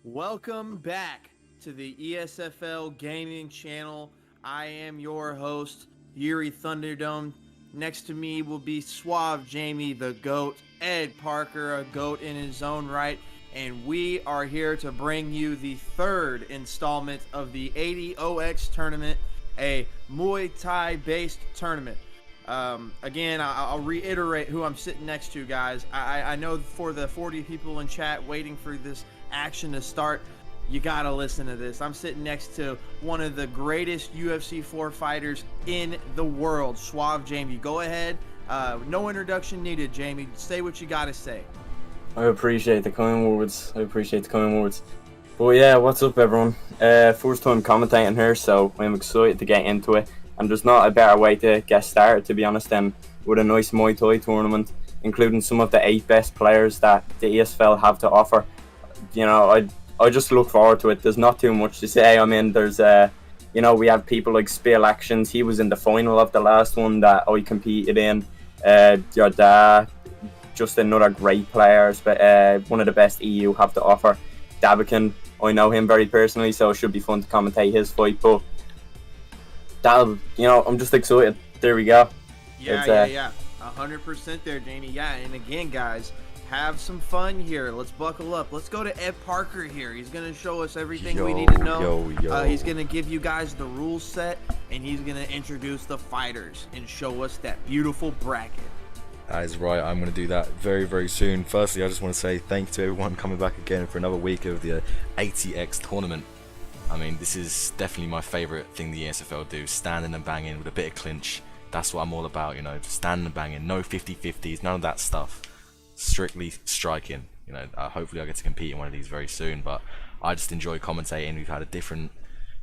Welcome back to the ESFL Gaming Channel. I am your host, Yuri Thunderdome. Next to me will be Suave Jamie, the GOAT, Ed Parker, a GOAT in his own right, and we are here to bring you the third installment of the 8OX tournament, a Muay Thai based tournament. Again, I'll reiterate who I'm sitting next to, guys. I know for the 40 people in chat waiting for this action to start, you gotta listen to this. I'm sitting next to one of the greatest UFC 4 fighters in the world, Suave Jamie. Go ahead. No introduction needed, Jamie. Say what you gotta say. I appreciate the kind words. But yeah, what's up, everyone? First time commentating here, so I'm excited to get into it. And there's not a better way to get started, to be honest, than with a nice Muay Thai tournament, including some of the 8 best players that the ESFL have to offer. You know, I just look forward to it. There's not too much to say. I mean, there's we have people like Spill Actions. He was in the final of the last one that I competed in. Yoda, just another great player, but one of the best EU have to offer. Daviken, I know him very personally, so it should be fun to commentate his fight. But I'm just excited. There we go. Yeah. 100% there, Jamie. Yeah, and again, guys, have some fun here. Let's buckle up. Let's go to Ed Parker here. He's going to show us everything we need to know. He's going to give you guys the rule set, and he's going to introduce the fighters and show us that beautiful bracket. That is right. I'm going to do that very, very soon. Firstly, I just want to say thank you to everyone coming back again for another week of the 8OX tournament. I mean, this is definitely my favourite thing the ESFL do, standing and banging with a bit of clinch. That's what I'm all about, just standing and banging, no 50-50s, none of that stuff. Strictly striking. Hopefully I get to compete in one of these very soon, but I just enjoy commentating. We've had a different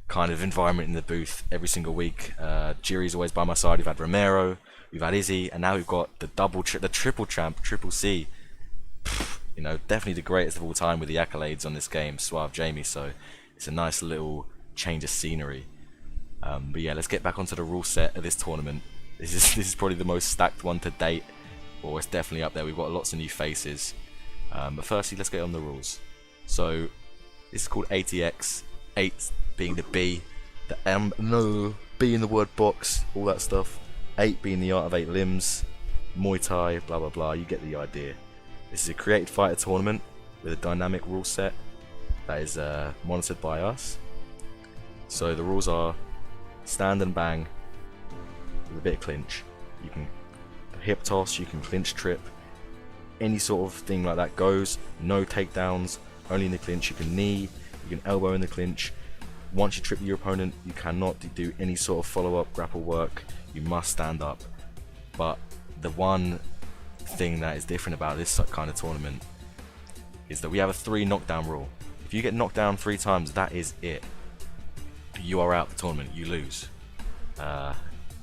kind of environment in the booth every single week. Jiri's always by my side. We've had Romero, we've had Izzy, and now we've got the triple champ, Triple C. Definitely the greatest of all time with the accolades on this game, Suave Jamie, so it's a nice little change of scenery. But yeah, let's get back onto the rule set of this tournament. This is probably the most stacked one to date, or it's definitely up there. We've got lots of new faces. But firstly, let's get on the rules. So this is called 8OX, 8 being the B, the M, no, B in the word box, all that stuff. 8 being the art of 8 limbs, Muay Thai, blah blah blah. You get the idea. This is a created fighter tournament with a dynamic rule set that is monitored by us. So the rules are stand and bang with a bit of clinch. You can hip toss, you can clinch trip, any sort of thing like that goes. No takedowns, only in the clinch. You can knee, you can elbow in the clinch. Once you trip your opponent, you cannot do any sort of follow-up grapple work. You must stand up. But the one thing that is different about this kind of tournament is that we have a 3 knockdown rule. If you get knocked down 3 times, that is it. You are out of the tournament, you lose.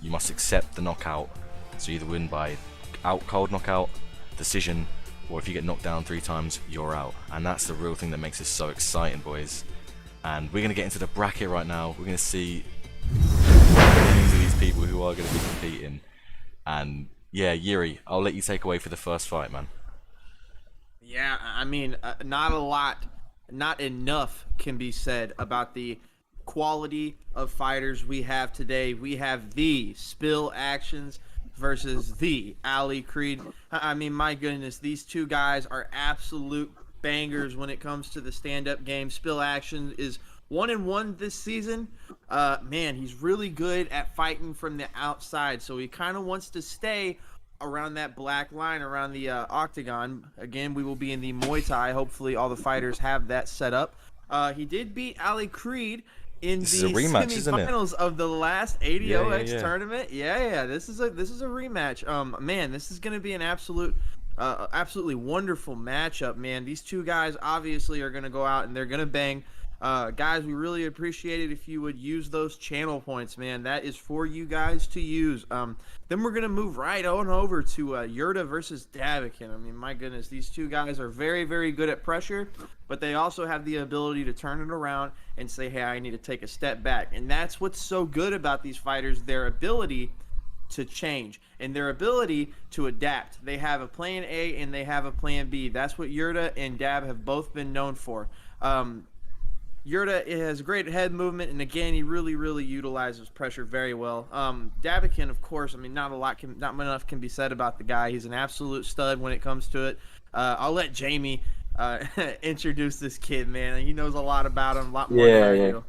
You must accept the knockout. So you either win by cold knockout, decision, or if you get knocked down 3 times, you're out. And that's the real thing that makes this so exciting, boys. And we're going to get into the bracket right now. We're going to see these people who are going to be competing. And yeah, Yuri, I'll let you take away for the first fight, man. Yeah, I mean, not enough can be said about the quality of fighters we have today. We have the Spill Actions versus the Ali Creed. I mean, my goodness, these two guys are absolute bangers when it comes to the stand-up game. Spill Action is 1-1 this season. Man, he's really good at fighting from the outside, so he kind of wants to stay around that black line, around the octagon. Again, we will be in the Muay Thai. Hopefully all the fighters have that set up. He did beat Ali Creed in the semifinals of the last 8OX tournament. Yeah, this is a rematch. Man, this is going to be an absolutely wonderful matchup, man. These two guys obviously are going to go out and they're going to bang. Guys, we really appreciate it if you would use those channel points, man. That is for you guys to use. Then we're going to move right on over to Yoda versus Daviken. I mean, my goodness, these two guys are very, very good at pressure, but they also have the ability to turn it around and say, hey, I need to take a step back. And that's what's so good about these fighters, their ability to change and their ability to adapt. They have a plan A and they have a plan B. That's what Yoda and Dab have both been known for. Yoda has great head movement, and again, he really utilizes pressure very well. Daviken, of course, I mean, not enough can be said about the guy. He's an absolute stud when it comes to it. I'll let Jamie introduce this kid, man. He knows a lot about him, a lot more than I do.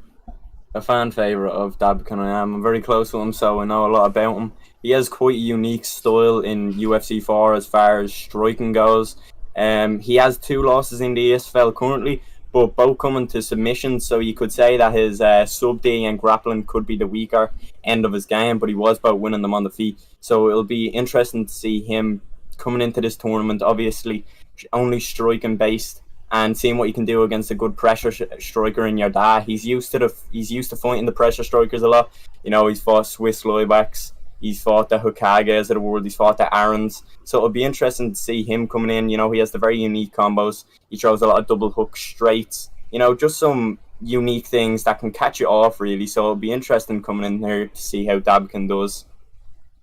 A fan favorite of Daviken. I'm very close with him, so I know a lot about him. He has quite a unique style in UFC 4 as far as striking goes. He has 2 losses in the ESFL currently, but both coming to submissions, so you could say that his sub-D and grappling could be the weaker end of his game, but he was both winning them on the feet. So it'll be interesting to see him coming into this tournament, obviously only striking based, and seeing what you can do against a good pressure striker in your dad. He's used to fighting the pressure strikers a lot. You know, he's fought Swiss Leibachs, he's fought the Hokages of the world, he's fought the Aarons. So it'll be interesting to see him coming in. You know, he has the very unique combos. He throws a lot of double hook straights. You know, just some unique things that can catch you off, really. So it'll be interesting coming in here to see how Daviken does.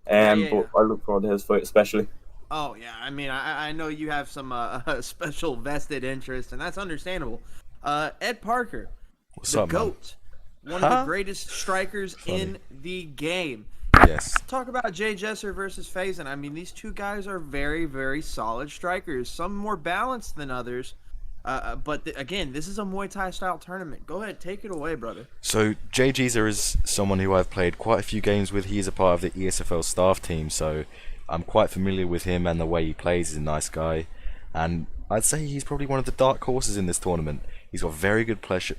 But I look forward to his fight especially. Oh, yeah. I mean, I know you have some special vested interest, and that's understandable. Ed Parker, What's the up, GOAT, one of the greatest strikers in the game. Yes. Talk about Jay Jesser versus Fazen. I mean, these two guys are very solid strikers. Some more balanced than others. But again, this is a Muay Thai style tournament. Go ahead, take it away, brother. So Jay Jeezer is someone who I've played quite a few games with. He is a part of the ESFL staff team, so I'm quite familiar with him and the way he plays. He's a nice guy, and I'd say he's probably one of the dark horses in this tournament. He's got very good pressure,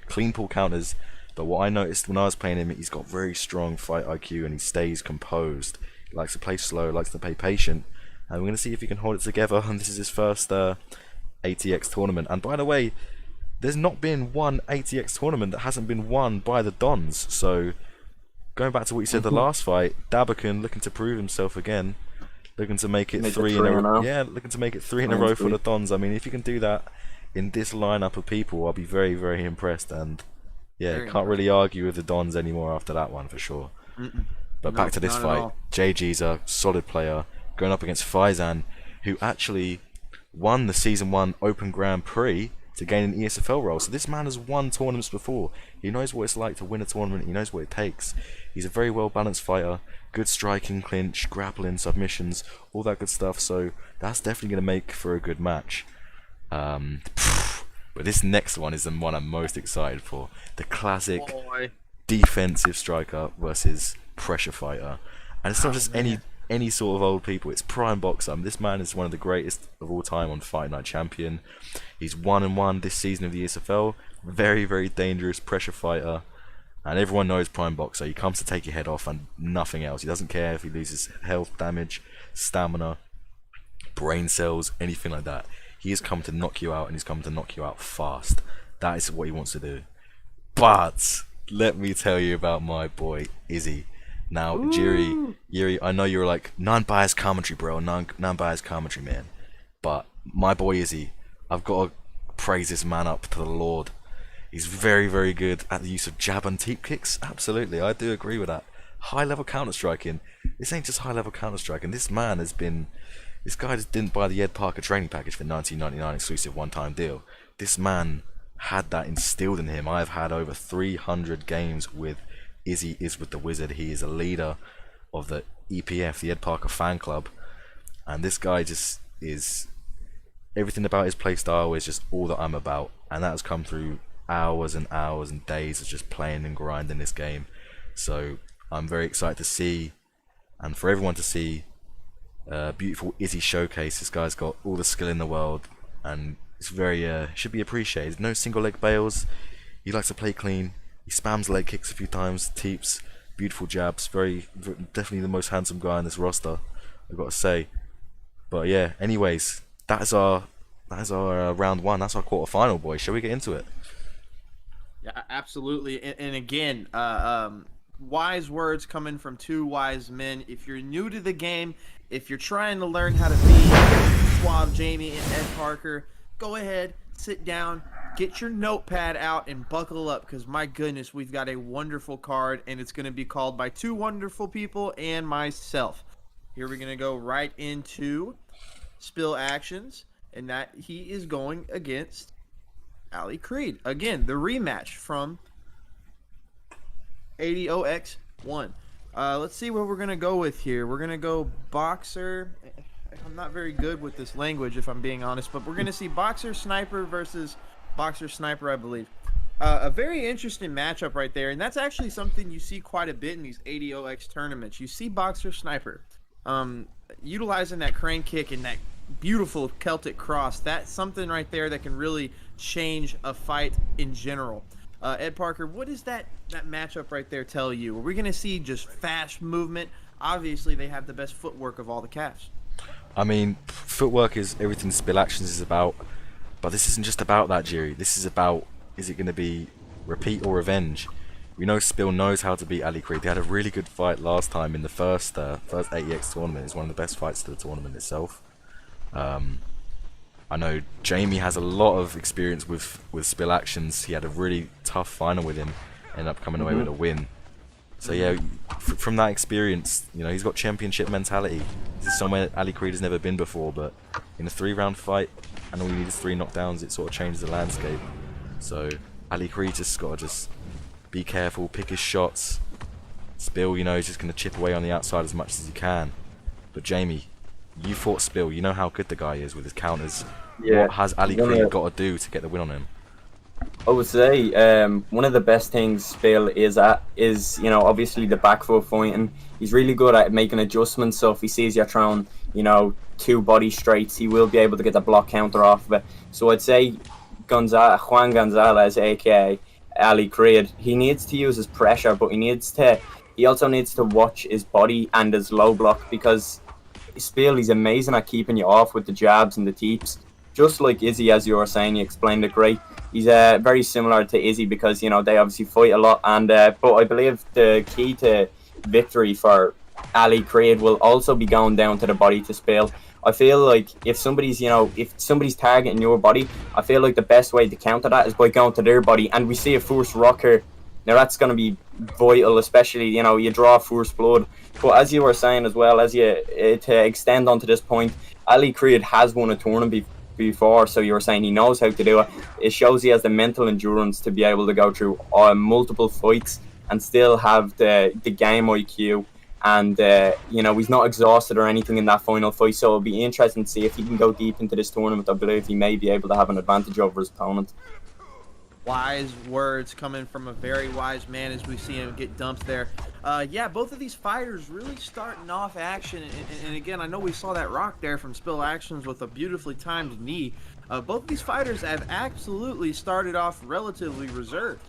clean pull counters, but what I noticed when I was playing him, he's got very strong fight IQ and he stays composed. He likes to play slow, likes to play patient, and we're going to see if he can hold it together, and this is his first ATX tournament. And by the way, there's not been one ATX tournament that hasn't been won by the Dons, so going back to what you said the last fight, Daviken looking to prove himself again, looking to make it three in a row. Yeah, looking to make it 3 in a row for the Dons. I mean, if you can do that in this lineup of people, I'll be very impressed. And yeah, can't really argue with the Dons anymore after that one for sure. But back to this fight, JG's a solid player going up against Fazen, who actually won the Season 1 Open Grand Prix to gain an ESFL role. So this man has won tournaments before. He knows what it's like to win a tournament. He knows what it takes. He's a very well balanced fighter. Good striking, clinch, grappling, submissions, all that good stuff. So that's definitely going to make for a good match. But this next one is the one I'm most excited for. The classic defensive striker versus pressure fighter. And it's not just any sort of old people. It's prime boxer. This man is one of the greatest of all time on Fight Night Champion. He's 1-1 this season of the ESFL. Very dangerous pressure fighter. And everyone knows prime boxer. He comes to take your head off and nothing else. He doesn't care if he loses health, damage, stamina, brain cells, anything like that. He has come to knock you out, and he's come to knock you out fast. That is what he wants to do. But let me tell you about my boy Izzy. Now, Yuri, I know you're like non-biased commentary, bro, non-biased commentary, man. But my boy Izzy, I've got to praise this man up to the Lord. He's very good at the use of jab and teep kicks. Absolutely, I do agree with that. High-level counter-striking. This ain't just high-level counter-striking. This man has been... This guy just didn't buy the Ed Parker training package for $19.99 exclusive one-time deal. This man had that instilled in him. I've had over 300 games with Izzy is with the Wizard. He is a leader of the EPF, the Ed Parker fan club, and this guy just is everything about his play style is just all that I'm about, and that has come through hours and hours and days of just playing and grinding this game. So I'm very excited to see, and for everyone to see, beautiful Izzy showcase. This guy's got all the skill in the world, and it's very should be appreciated. No single leg bails. He likes to play clean. He spams leg kicks a few times, teeps, beautiful jabs. Definitely the most handsome guy in this roster, I've got to say. But yeah, anyways, that is our round one. That's our quarterfinal, boys. Shall we get into it? Yeah, absolutely. And again, wise words coming from two wise men. If you're new to the game, if you're trying to learn how to be Suave Jamie and Ed Parker, go ahead, sit down, get your notepad out, and buckle up, because my goodness, we've got a wonderful card, and it's going to be called by two wonderful people and myself. Here we're going to go right into spill actions, and that he is going against Ali Creed. Again, the rematch from 8OX 1. Let's see what we're going to go with here. We're going to go boxer. I'm not very good with this language, if I'm being honest, but we're going to see boxer sniper versus boxer sniper, I believe. A very interesting matchup right there, and that's actually something you see quite a bit in these 8OX tournaments. You see boxer sniper utilizing that crane kick and that beautiful Celtic cross. That's something right there that can really change a fight in general. Ed Parker, what does that matchup right there tell you? Are we going to see just fast movement? Obviously, they have the best footwork of all the cats. I mean, footwork is everything Spill Actions is about, but this isn't just about that, Jiri. This is about, is it going to be repeat or revenge? We know Spill knows how to beat Ali Creed. They had a really good fight last time in the first 8EX tournament. It's one of the best fights to the tournament itself. I know Jamie has a lot of experience with Spill Actions. He had a really tough final with him, ended up coming away with a win. So yeah, from that experience, you know, he's got championship mentality. This is somewhere Ali Creed has never been before, but in a 3-round fight, and all you need is 3 knockdowns, it sort of changes the landscape. So Ali Creed just got to be careful, pick his shots. Spill, you know, he's just going to chip away on the outside as much as he can. But Jamie, you fought Spill, you know how good the guy is with his counters. Yeah. What has Ali Creed got to do to get the win on him? I would say one of the best things Spill is you know, obviously the back foot fighting. He's really good at making adjustments, so if he sees you're throwing, you know, 2 body straights, he will be able to get the block counter off of it. So I'd say Juan Gonzalez, aka Ali Creed, he needs to use his pressure, but he also needs to watch his body and his low block, because Spill, he's amazing at keeping you off with the jabs and the teeps. Just like Izzy, as you were saying, you explained it great. He's very similar to Izzy because, you know, they obviously fight a lot. And but I believe the key to victory for Ali Creed will also be going down to the body to Spill. I feel like if somebody's targeting your body, I feel like the best way to counter that is by going to their body. And we see a forced rocker. Now that's going to be vital, especially, you know, you draw forced blood. But as you were saying as well, to extend onto this point, Ali Creed has won a tournament before, so you were saying he knows how to do it. It shows he has the mental endurance to be able to go through multiple fights and still have the game IQ, and you know, he's not exhausted or anything in that final fight, so it'll be interesting to see if he can go deep into this tournament. I believe he may be able to have an advantage over his opponent. Wise words coming from a very wise man as we see him get dumped there. Yeah, both of these fighters really starting off action, and again, I know we saw that rock there from Spill Actions with a beautifully timed knee. Both of these fighters have absolutely started off relatively reserved,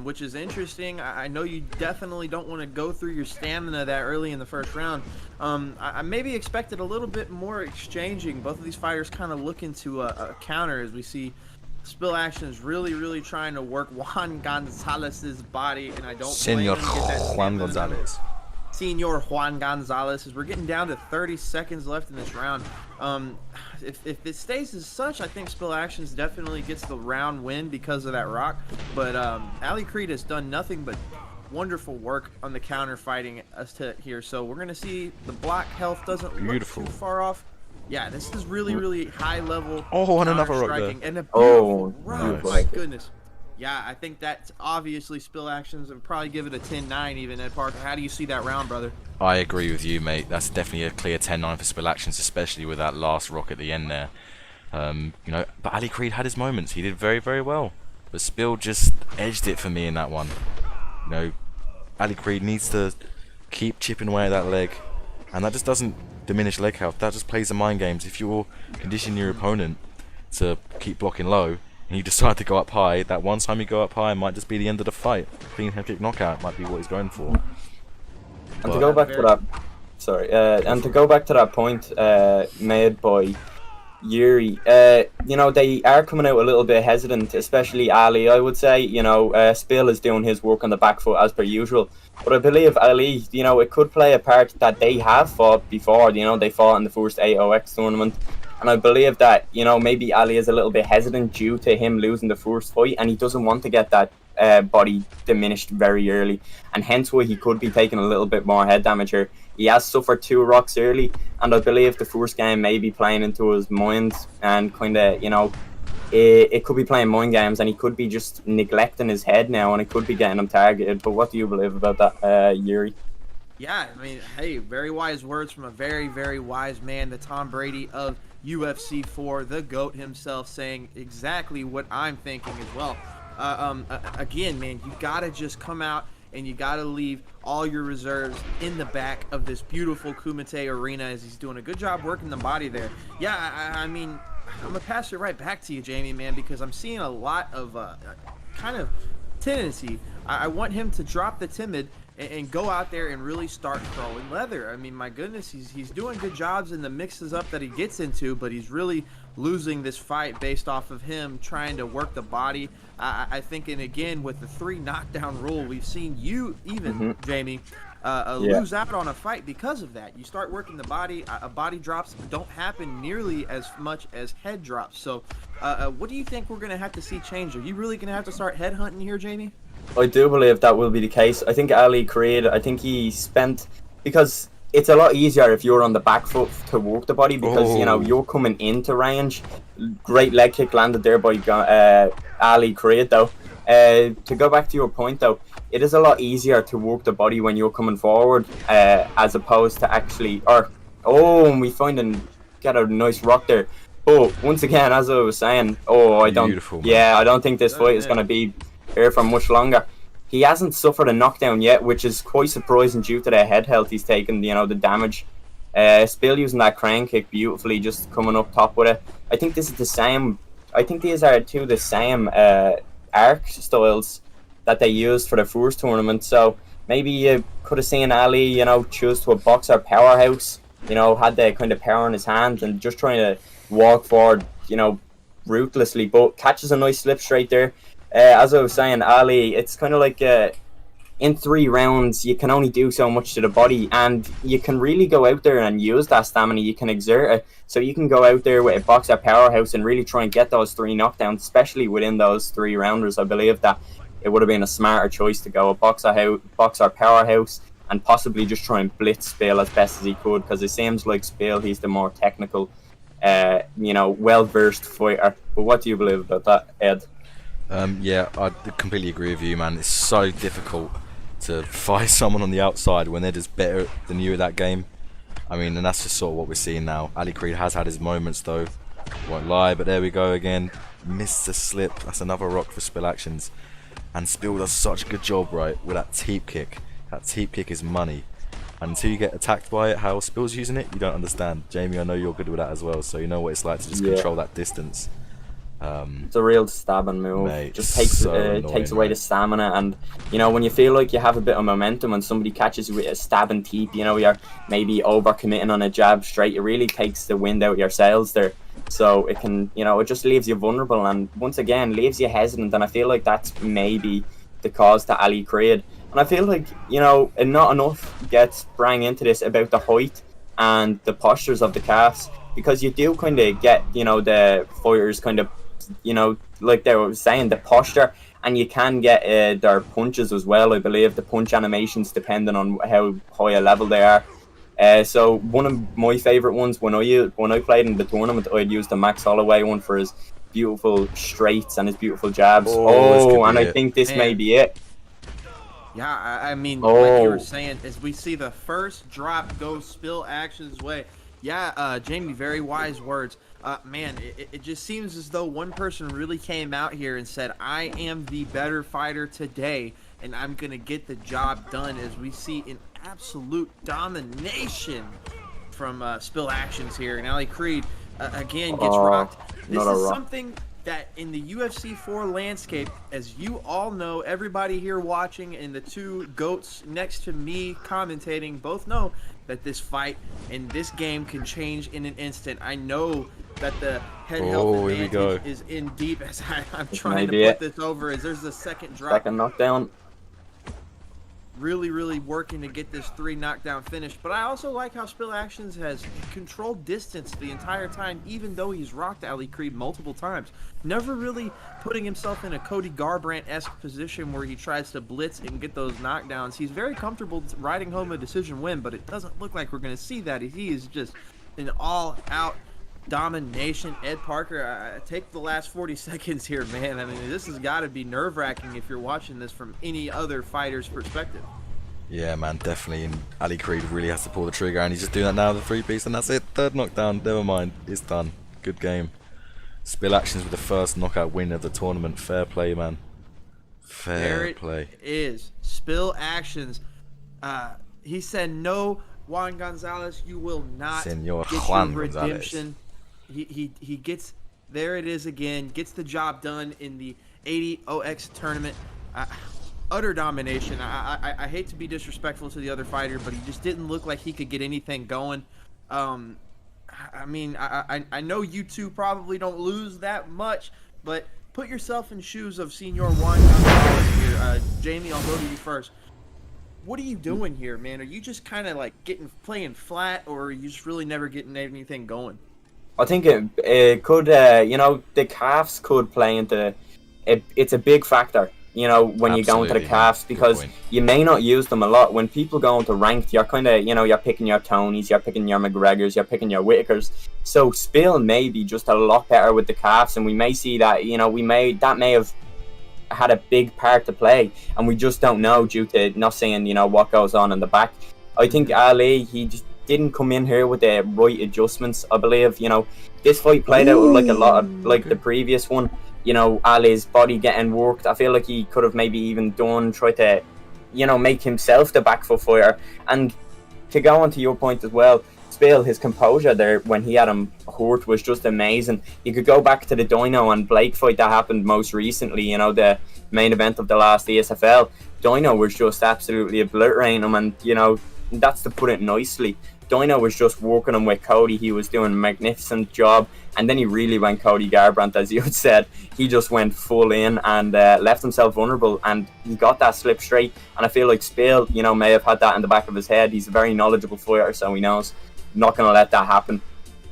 which is interesting. I know you definitely don't want to go through your stamina that early in the first round. I maybe expected a little bit more exchanging. Both of these fighters kind of looking to a counter as we see Spill Actions really trying to work Juan Gonzalez's body, and I don't Senor Juan Gonzalez. Senor Juan Gonzalez, as we're getting down to 30 seconds left in this round. If it stays as such, I think Spill Actions definitely gets the round win because of that rock. But Ali Creed has done nothing but wonderful work on the counter fighting us here. So we're gonna see the block health doesn't look too far off. Yeah, this is really high level. Oh, and another rock there. And a beautiful rock. My goodness. Yeah, I think that's obviously Spill Actions, and probably give it a 10-9 even, Ed Parker. How do you see that round, brother? I agree with you, mate. That's definitely a clear 10-9 for Spill Actions, especially with that last rock at the end there. You know, but Ali Creed had his moments. He did very well. But Spill just edged it for me in that one. You know, Ali Creed needs to keep chipping away at that leg, and that just doesn't diminish leg health. That just plays the mind games. If you're conditioning your opponent to keep blocking low and you decide to go up high, that one time you go up high might just be the end of the fight. Clean head kick knockout might be what he's going for. And to go back to that point made by Yuri, you know, they are coming out a little bit hesitant, especially Ali. I would say, you know, Spill is doing his work on the back foot as per usual. But I believe Ali, you know, it could play a part that they have fought before. You know, they fought in the first 8OX tournament. And I believe that, you know, maybe Ali is a little bit hesitant due to him losing the first fight, and he doesn't want to get that body diminished very early. And hence why he could be taking a little bit more head damage here. He has suffered 2 rocks early, and I believe the first game may be playing into his mind and kind of, you know, it could be playing mind games, and he could be just neglecting his head now, and it could be getting him targeted. But what do you believe about that, Yuri? Yeah, I mean, hey, very wise words from a very, very wise man, the Tom Brady of UFC 4, the GOAT himself, saying exactly what I'm thinking as well. Again, man, you gotta just come out and you gotta leave all your reserves in the back of this beautiful Kumite arena, as he's doing a good job working the body there. Yeah, I mean, I'm gonna pass it right back to you, Jamie, man, because I'm seeing a lot of kind of tendency. I want him to drop the timid and go out there and really start throwing leather. I mean, my goodness, he's doing good jobs in the mixes up that he gets into, but he's really losing this fight based off of him trying to work the body. I think, and again, with the 3 knockdown rule, we've seen you even, Jamie, lose out on a fight because of that. You start working the body, body drops don't happen nearly as much as head drops. So what do you think we're going to have to see change? Are you really going to have to start head hunting here, Jamie? I do believe that will be the case. I think Ali Creed, I think he spent, because it's a lot easier if you're on the back foot to work the body, because you know you're coming into range. Great leg kick landed there by Ali Creed though. To go back to your point though, it is a lot easier to work the body when you're coming forward, as opposed to actually, and we find and get a nice rock there. But once again, as I was saying, I don't think this fight is going to be here for much longer. He hasn't suffered a knockdown yet, which is quite surprising due to the head health he's taken, you know, the damage. Spill using that crane kick beautifully, just coming up top with it. I think this is the same, I think these are two the same arc styles that they used for the first tournament. So maybe you could have seen Ali, you know, choose to a boxer powerhouse, you know, had the kind of power in his hand and just trying to walk forward, you know, ruthlessly, but catches a nice slip straight there. As I was saying, Ali, it's kind of like in 3 rounds, you can only do so much to the body, and you can really go out there and use that stamina. You can exert it, so you can go out there with a boxer powerhouse and really try and get those 3 knockdowns, especially within those 3 rounders. I believe that it would have been a smarter choice to go a boxer powerhouse and possibly just try and blitz Spill as best as he could, because it seems like Spill, he's the more technical, you know, well-versed fighter. But what do you believe about that, Ed? Yeah, I completely agree with you, man. It's so difficult to fight someone on the outside when they're just better than you at that game. I mean, and that's just sort of what we're seeing now. Ali Creed has had his moments, though. Won't lie, but there we go again. Missed the slip. That's another rock for Spill Actions. And Spill does such a good job, right, with that teep kick. That teep kick is money. And until you get attacked by it, how Spill's using it, you don't understand. Jamie, I know you're good with that as well, so you know what it's like to just control that distance. It's a real stabbing move. Mate, just takes away the stamina, and you know, when you feel like you have a bit of momentum and somebody catches you with a stabbing teep, you know, you're maybe overcommitting on a jab straight, it really takes the wind out of your sails there. So it can, you know, it just leaves you vulnerable, and once again leaves you hesitant, and I feel like that's maybe the cause to Ali Creed. And I feel like, you know, not enough gets sprang into this about the height and the postures of the calves, because you do kind of get, you know, the fighters kind of, you know, like they were saying, the posture, and you can get their punches as well. I believe the punch animations depending on how high a level they are. So one of my favourite ones when I played in the tournament, I'd use the Max Holloway one for his beautiful straights and his beautiful jabs. And I think this may be it. Yeah, I mean, like you were saying, as we see the first drop go Spill Actions' way. Yeah, Jamie, very wise words. Man, it just seems as though one person really came out here and said, I am the better fighter today, and I'm going to get the job done, as we see an absolute domination from Spill Actions here. And Ali Creed, again, gets rocked. This is something that in the UFC 4 landscape, as you all know, everybody here watching and the 2 GOATs next to me commentating both know that this fight and this game can change in an instant. I know that the head health advantage is in deep, as I'm trying to put this over, as there's the second drop. Second knockdown. Really working to get this 3 knockdown finish. But I also like how Spill Actions has controlled distance the entire time, even though he's rocked Ali Creed multiple times. Never really putting himself in a Cody Garbrandt-esque position where he tries to blitz and get those knockdowns. He's very comfortable riding home a decision win, but it doesn't look like we're going to see that. He is just an all-out domination. Ed Parker, take the last 40 seconds here, man. I mean, this has got to be nerve-wracking if you're watching this from any other fighter's perspective. Yeah, man, definitely. And Ali Creed really has to pull the trigger, and he's just doing that now, the 3-piece, and that's it. Third knockdown. Never mind. It's done. Good game. Spill Actions with the first knockout win of the tournament. Fair play, man. Fair play. There it is. Spill Actions. He said, no, Juan Gonzalez, you will not Senor get Juan your redemption. Gonzalez. He gets, there it is again, gets the job done in the 8OX tournament. Utter domination. I hate to be disrespectful to the other fighter, but he just didn't look like he could get anything going. I mean, I know you two probably don't lose that much, but put yourself in shoes of Senor Juan Gonzalez here. Jamie, I'll go to you first. What are you doing here, man? Are you just kind of like playing flat, or are you just really never getting anything going? I think it could, the calves could play into it. It's a big factor, when you go into the calves, because you may not use them a lot. When people go into ranked, you're kind of, you're picking your Tonys, you're picking your McGregors, you're picking your Whitakers. So Spill may be just a lot better with the calves, and we may see that, that may have had a big part to play, and we just don't know due to not seeing, what goes on in the back. I think Ali, he just didn't come in here with the right adjustments, I believe. This fight played out like a lot of like the previous one. Ali's body getting worked. I feel like he could have maybe even tried to, make himself the back foot fighter. And to go on to your point as well, Spill, his composure there when he had him hurt was just amazing. You could go back to the Dino and Blake fight that happened most recently, the main event of the last ESFL. Dino was just absolutely obliterating him, and, that's to put it nicely. Dino was just working him with Cody. He was doing a magnificent job, and then he really went Cody Garbrandt, as you had said. He just went full in and left himself vulnerable, and he got that slip straight. And I feel like Spill, may have had that in the back of his head. He's a very knowledgeable fighter, so he knows not going to let that happen.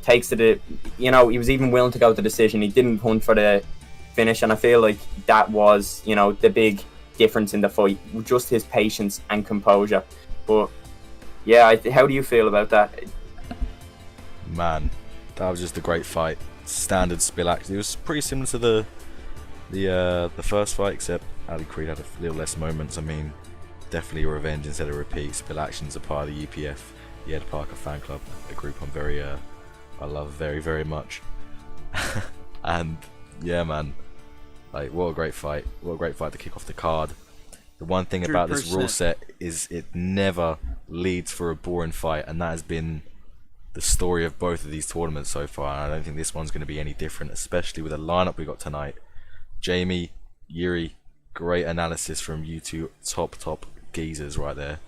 Takes it, he was even willing to go to decision. He didn't hunt for the finish, and I feel like that was, the big difference in the fight, just his patience and composure. But yeah, how do you feel about that? Man, that was just a great fight. Standard Spill Action. It was pretty similar to the first fight, except Ali Creed had a little less moments. I mean, definitely a revenge instead of repeat. Spill Action's a part of the UPF, the Ed Parker fan club, a group I love very, very much. And yeah, man, like, what a great fight. What a great fight to kick off the card. The one thing about this rule set is it never leads for a boring fight, and that has been the story of both of these tournaments so far, and I don't think this one's going to be any different, especially with the lineup we got tonight. Jamie, Yuri, great analysis from you two top geezers right there.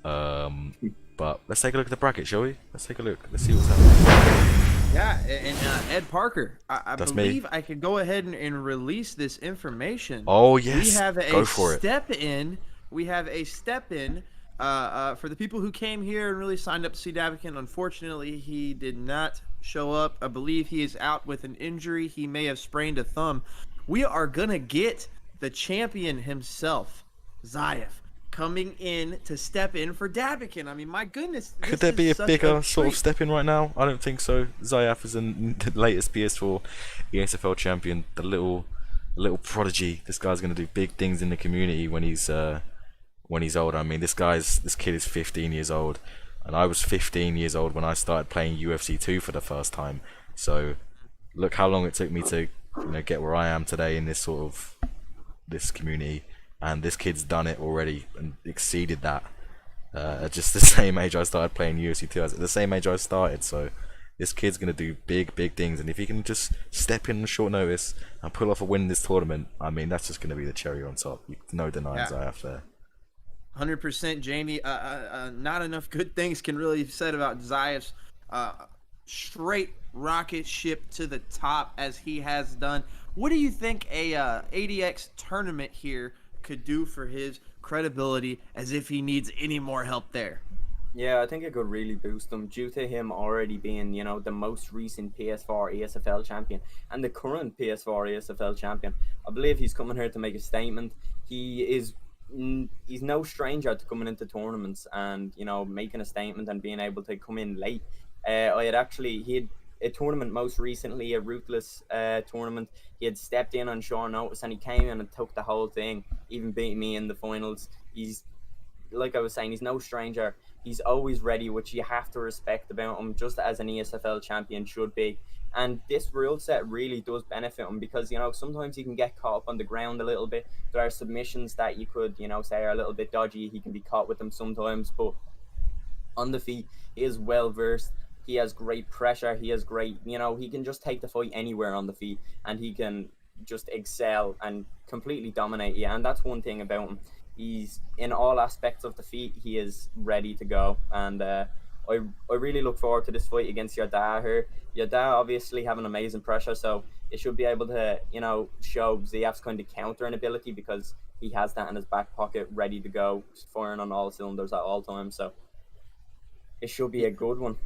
But let's take a look at the bracket, shall we? Let's take a look. Let's see what's happening. Yeah, and Ed Parker, I believe me. I could go ahead and release this information. Oh yes, we have go for it. We have a step in for the people who came here and really signed up to see Daviken. Unfortunately, he did not show up. I believe he is out with an injury. He may have sprained a thumb. We are gonna get the champion himself, Zayev, coming in to step in for Daviken. I mean, my goodness. Could there be a bigger sort of step in right now? I don't think so. Zayev is the latest PS4 ESFL champion, the little prodigy. This guy's gonna do big things in the community when he's older. I mean, this kid is 15 years old, and I was 15 years old when I started playing UFC 2 for the first time. So look how long it took me to get where I am today in this community. And this kid's done it already and exceeded that at just the same age I started playing UFC 2. At the same age I started, so this kid's going to do big things. And if he can just step in on short notice and pull off a win in this tournament, I mean, that's just going to be the cherry on top. No denying Zayev there. 100%, Jamie. Not enough good things can really be said about Zayev's straight rocket ship to the top as he has done. What do you think a 8OX tournament here could do for his credibility, as if he needs any more help there? Yeah, I think it could really boost him due to him already being, the most recent PS4 ESFL champion and the current PS4 ESFL champion. I believe he's coming here to make a statement. He's no stranger to coming into tournaments and, making a statement and being able to come in late. He had a tournament most recently, a Ruthless tournament. He had stepped in on short notice and he came in and took the whole thing, even beating me in the finals. He's, like I was saying, he's no stranger. He's always ready, which you have to respect about him, just as an ESFL champion should be. And this rule set really does benefit him because, you know, sometimes he can get caught up on the ground a little bit. There are submissions that you could, you know, say are a little bit dodgy. He can be caught with them sometimes, but on the feet, he is well versed. He has great pressure. He has great, you know, he can just take the fight anywhere on the feet and he can just excel and completely dominate you. And that's one thing about him. He's in all aspects of the feet. He is ready to go. And I really look forward to this fight against Yoda here. Yoda obviously having amazing pressure, so it should be able to, you know, show Ziaf's kind of countering ability because he has that in his back pocket ready to go, firing on all cylinders at all times. So it should be a good one.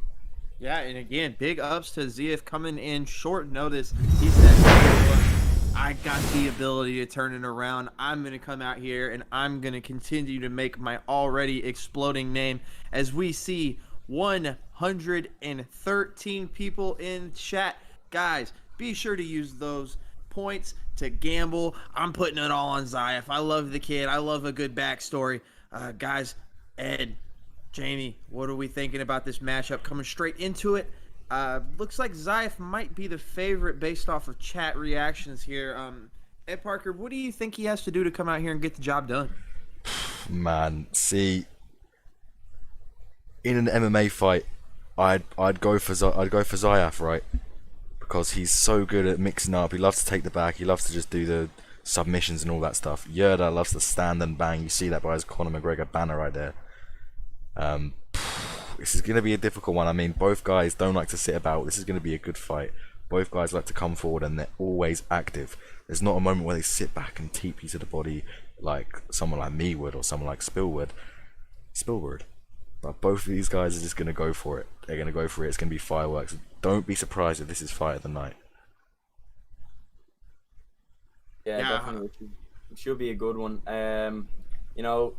Yeah, and again, big ups to Ziaf coming in short notice. He said, hey, look, I got the ability to turn it around. I'm going to come out here and I'm going to continue to make my already exploding name. As we see 113 people in chat. Guys, be sure to use those points to gamble. I'm putting it all on Ziaf. I love the kid. I love a good backstory. Guys, Ed, Jamie, what are we thinking about this matchup? Coming straight into it. Looks like Ziaf might be the favorite based off of chat reactions here. Ed Parker, what do you think he has to do to come out here and get the job done? Man, see, in an MMA fight, I'd go for Ziaf, right? Because he's so good at mixing up. He loves to take the back. He loves to just do the submissions and all that stuff. Yoda loves to stand and bang. You see that by his Conor McGregor banner right there. This is going to be a difficult one. I mean, both guys don't like to sit about. This is going to be a good fight. Both guys like to come forward and they're always active. There's not a moment where they sit back and teep you to the body like someone like me would or someone like Spillwood. But both of these guys are just going to go for it. They're going to go for it. It's going to be fireworks. Don't be surprised if this is fight of the night. Yeah, definitely. It should be a good one. You know,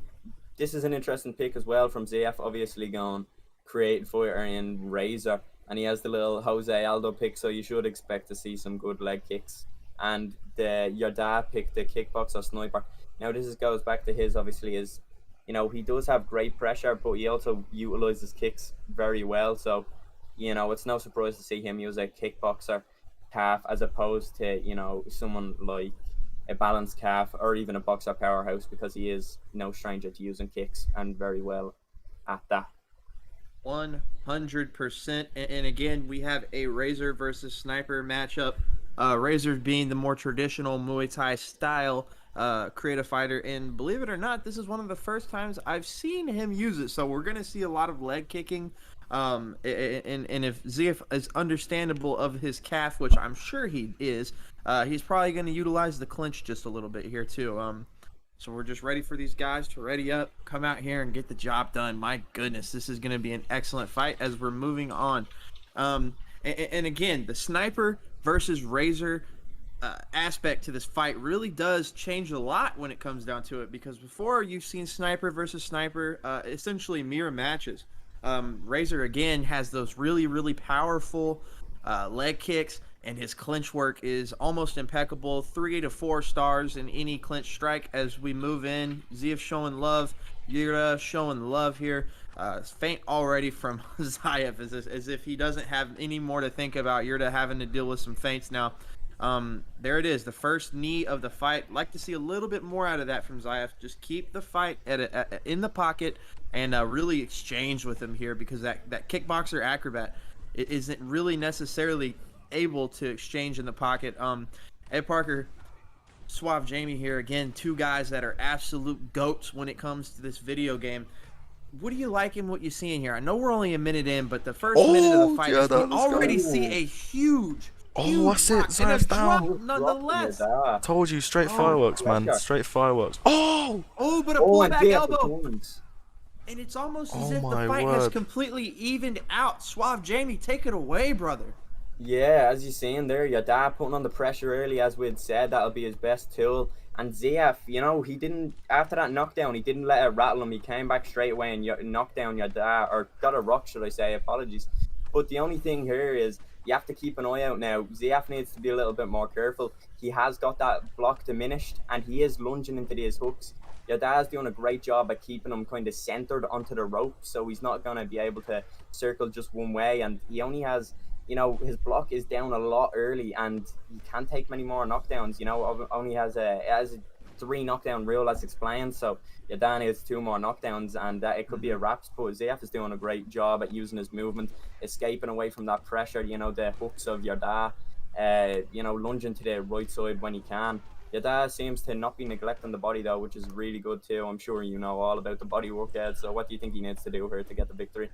this is an interesting pick as well from ZF, obviously going creative fighter in Razor. And he has the little Jose Aldo pick, so you should expect to see some good leg kicks. And your dad picked the kickboxer sniper. Now, this goes back to his, obviously, is, you know, he does have great pressure, but he also utilizes kicks very well. So, you know, it's no surprise to see him use a kickboxer calf as opposed to, you know, someone like a balanced calf or even a boxer powerhouse, because he is no stranger to using kicks and very well at that. 100%. And again, we have a Razor versus Sniper matchup. Razor being the more traditional Muay Thai style creative fighter, and believe it or not, this is one of the first times I've seen him use it. So we're gonna see a lot of leg kicking. And if Ziaf is understandable of his calf, which I'm sure he is, he's probably gonna utilize the clinch just a little bit here too. So we're just ready for these guys to ready up, come out here and get the job done. My goodness, this is going to be an excellent fight as we're moving on. And again, the Sniper versus Razor aspect to this fight really does change a lot when it comes down to it, because before you've seen Sniper versus Sniper essentially mirror matches. Razor, again, has those really, really powerful leg kicks, and his clinch work is almost impeccable. 3 to 4 stars in any clinch strike as we move in. Ziaf showing love. Yoda showing love here. Feint already from Ziaf as if he doesn't have any more to think about. Yoda having to deal with some feints now. There it is, the first knee of the fight. Like to see a little bit more out of that from Ziaf. Just keep the fight in the pocket and really exchange with him here, because that kickboxer acrobat, it isn't really necessarily able to exchange in the pocket. Ed Parker, Suave Jamie here again, two guys that are absolute goats when it comes to this video game. What do you like in what you're seeing here? I know we're only a minute in, but the first minute of the fight, we already see a huge that's it. Ziaf's down. Nonetheless, Told you, straight fireworks, man. Straight fireworks. But a pullback elbow. And it's almost as if the fight has completely evened out. Suave Jamie, take it away, brother. Yeah, as you're saying there, your dad putting on the pressure early, as we had said, that'll be his best tool. And Ziaf, you know, he didn't, after that knockdown, he didn't let it rattle him. He came back straight away and knocked down your dad, or got a rock, should I say, apologies. But the only thing here is you have to keep an eye out now. ZF needs to be a little bit more careful. He has got that block diminished, and he is lunging into these hooks. Yoda's doing a great job at keeping him kind of centered onto the rope, so he's not going to be able to circle just one way, and he only has, his block is down a lot early, and he can't take many more knockdowns. Only has a 3 knockdown rule as explained, so Yoda needs 2 more knockdowns, and it could be a wrap. But ZF is doing a great job at using his movement, escaping away from that pressure, the hooks of Yoda, lunging to the right side when he can. Yoda seems to not be neglecting the body though, which is really good too. I'm sure you know all about the body workout, so what do you think he needs to do here to get the victory?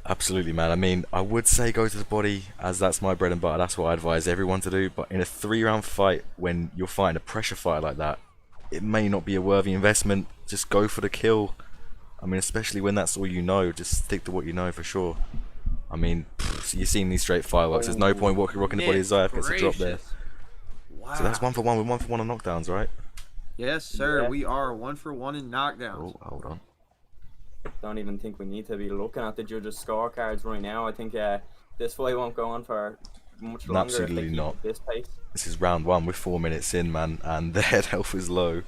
Absolutely, man. I mean, I would say go to the body, as that's my bread and butter. That's what I advise everyone to do. But in a 3-round fight, when you're fighting a pressure fight like that, it may not be a worthy investment. Just go for the kill. I mean, especially when that's all you know. Just stick to what you know for sure. I mean, so you're seeing these straight fireworks. There's no point rocking the body as Zayaf gets a drop there. Wow. So that's 1 for 1 with 1 for 1 on knockdowns, right? Yes, sir. Yeah. We are 1 for 1 in knockdowns. Oh, hold on. Don't even think we need to be looking at the judges' scorecards right now. I think this fight won't go on for much longer. Absolutely not. This pace. This is round 1. We're 4 minutes in, man, and their head health is low.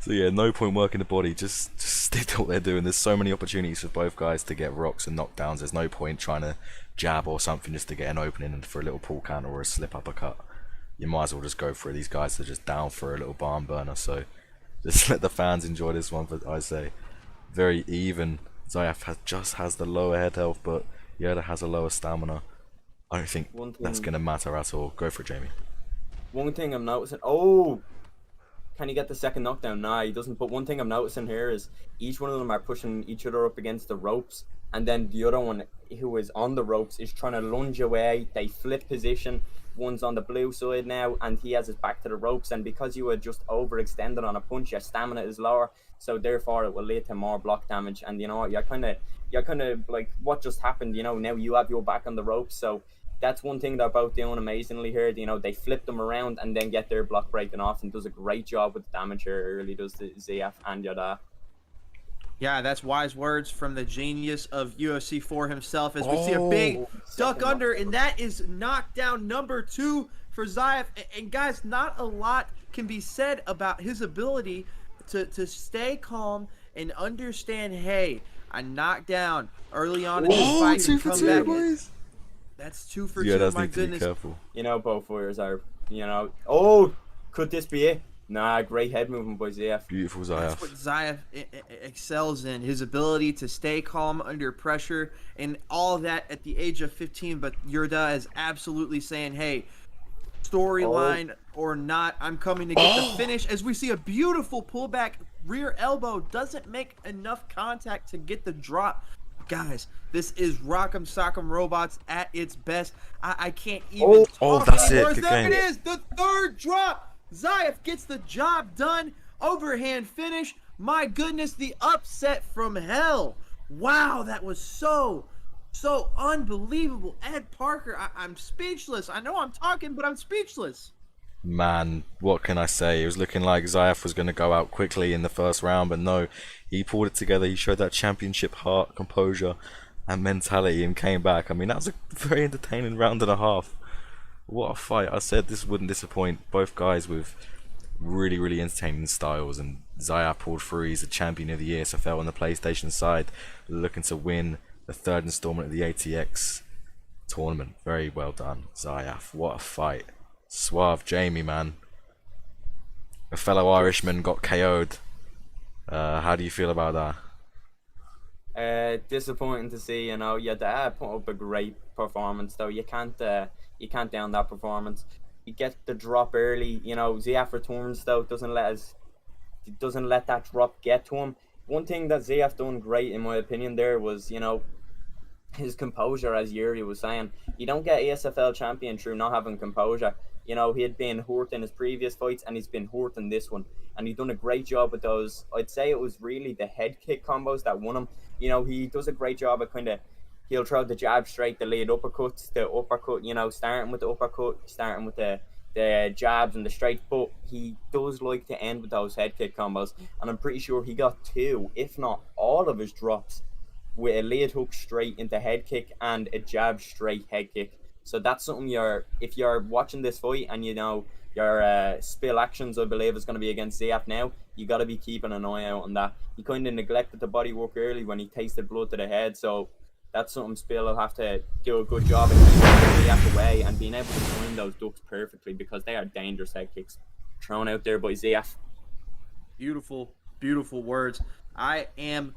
So yeah, no point working the body. Just stick to what they're doing. There's so many opportunities for both guys to get rocks and knockdowns. There's no point trying to jab or something just to get an opening and for a little pull counter or a slip uppercut. You might as well just go for it. These guys are just down for a little barn burner. So just let the fans enjoy this one. But I say very even. Zayaf just has the lower head health, but Yoda has a lower stamina. I don't think that's going to matter at all. Go for it, Jamie. One thing I'm noticing... Oh! Can he get the second knockdown? Nah, he doesn't. But one thing I'm noticing here is each one of them are pushing each other up against the ropes. And then the other one, who is on the ropes, is trying to lunge away. They flip position. One's on the blue side now, and he has his back to the ropes. And because you were just overextended on a punch, your stamina is lower. So therefore, it will lead to more block damage. And you know what? You're kind of like, what just happened? Now you have your back on the ropes. So that's one thing they're both doing amazingly here. They flip them around and then get their block breaking off, and does a great job with the damage here. It really does the ZF and Yoda. Yeah, that's wise words from the genius of UFC 4 himself, as we see a big duck under, and that is knockdown number 2 for Zayaf. And guys, not a lot can be said about his ability to stay calm and understand, hey, I knocked down early on in this fight and come back. Boys. That's 2 for 2, my goodness. Careful. Both fighters are, oh, could this be it? Nah, great head movement by Zayaf. Beautiful Zayaf. That's what Zayaf excels in, his ability to stay calm under pressure and all of that at the age of 15. But Yoda is absolutely saying, hey, storyline or not, I'm coming to get the finish. As we see a beautiful pullback rear elbow, doesn't make enough contact to get the drop. Guys, this is Rock'em Sock'em Robots at its best. I can't even talk that's anymore. it. Good There game. it is, the 3rd drop. Zayaf gets the job done. Overhand finish. My goodness, the upset from hell. Wow, that was so unbelievable. Ed Parker, I'm speechless. I know I'm talking, but I'm speechless. Man, what can I say? It was looking like Zayaf was going to go out quickly in the first round, but no, he pulled it together. He showed that championship heart, composure, and mentality, and came back. I mean, that was a very entertaining round and a half. What a fight. I said this wouldn't disappoint. Both guys with really, really entertaining styles, and Zayaf pulled through. He's the champion of the ESFL on the PlayStation side, looking to win the 3rd installment of the 8OX tournament. Very well done, Zayaf. What a fight. Suave Jamie, man. A fellow Irishman got KO'd. How do you feel about that? Disappointing to see. Yoda put up a great performance, though. You can't down that performance. You get the drop early. Zayaf returns, though. Doesn't let that drop get to him. One thing that Zayaf done great, in my opinion, there was his composure, as Yuri was saying. You don't get ESFL champion through not having composure. He had been hurt in his previous fights, and he's been hurt in this one. And he's done a great job with those. I'd say it was really the head kick combos that won him. He does a great job at he'll throw the jab straight, the lead uppercuts, the uppercut, starting with the uppercut, starting with the jabs and the straight. But he does like to end with those head kick combos. And I'm pretty sure he got 2, if not all of his drops, with a lead hook straight into head kick and a jab straight head kick. So that's something if you're watching this fight and you know your spill actions, I believe, is going to be against ZF now, you got to be keeping an eye out on that. He kind of neglected the body work early when he tasted blood to the head, so that's something Spill will have to do a good job of keeping ZF away and being able to time those ducks perfectly, because they are dangerous head kicks thrown out there by ZF. Beautiful, beautiful words. I am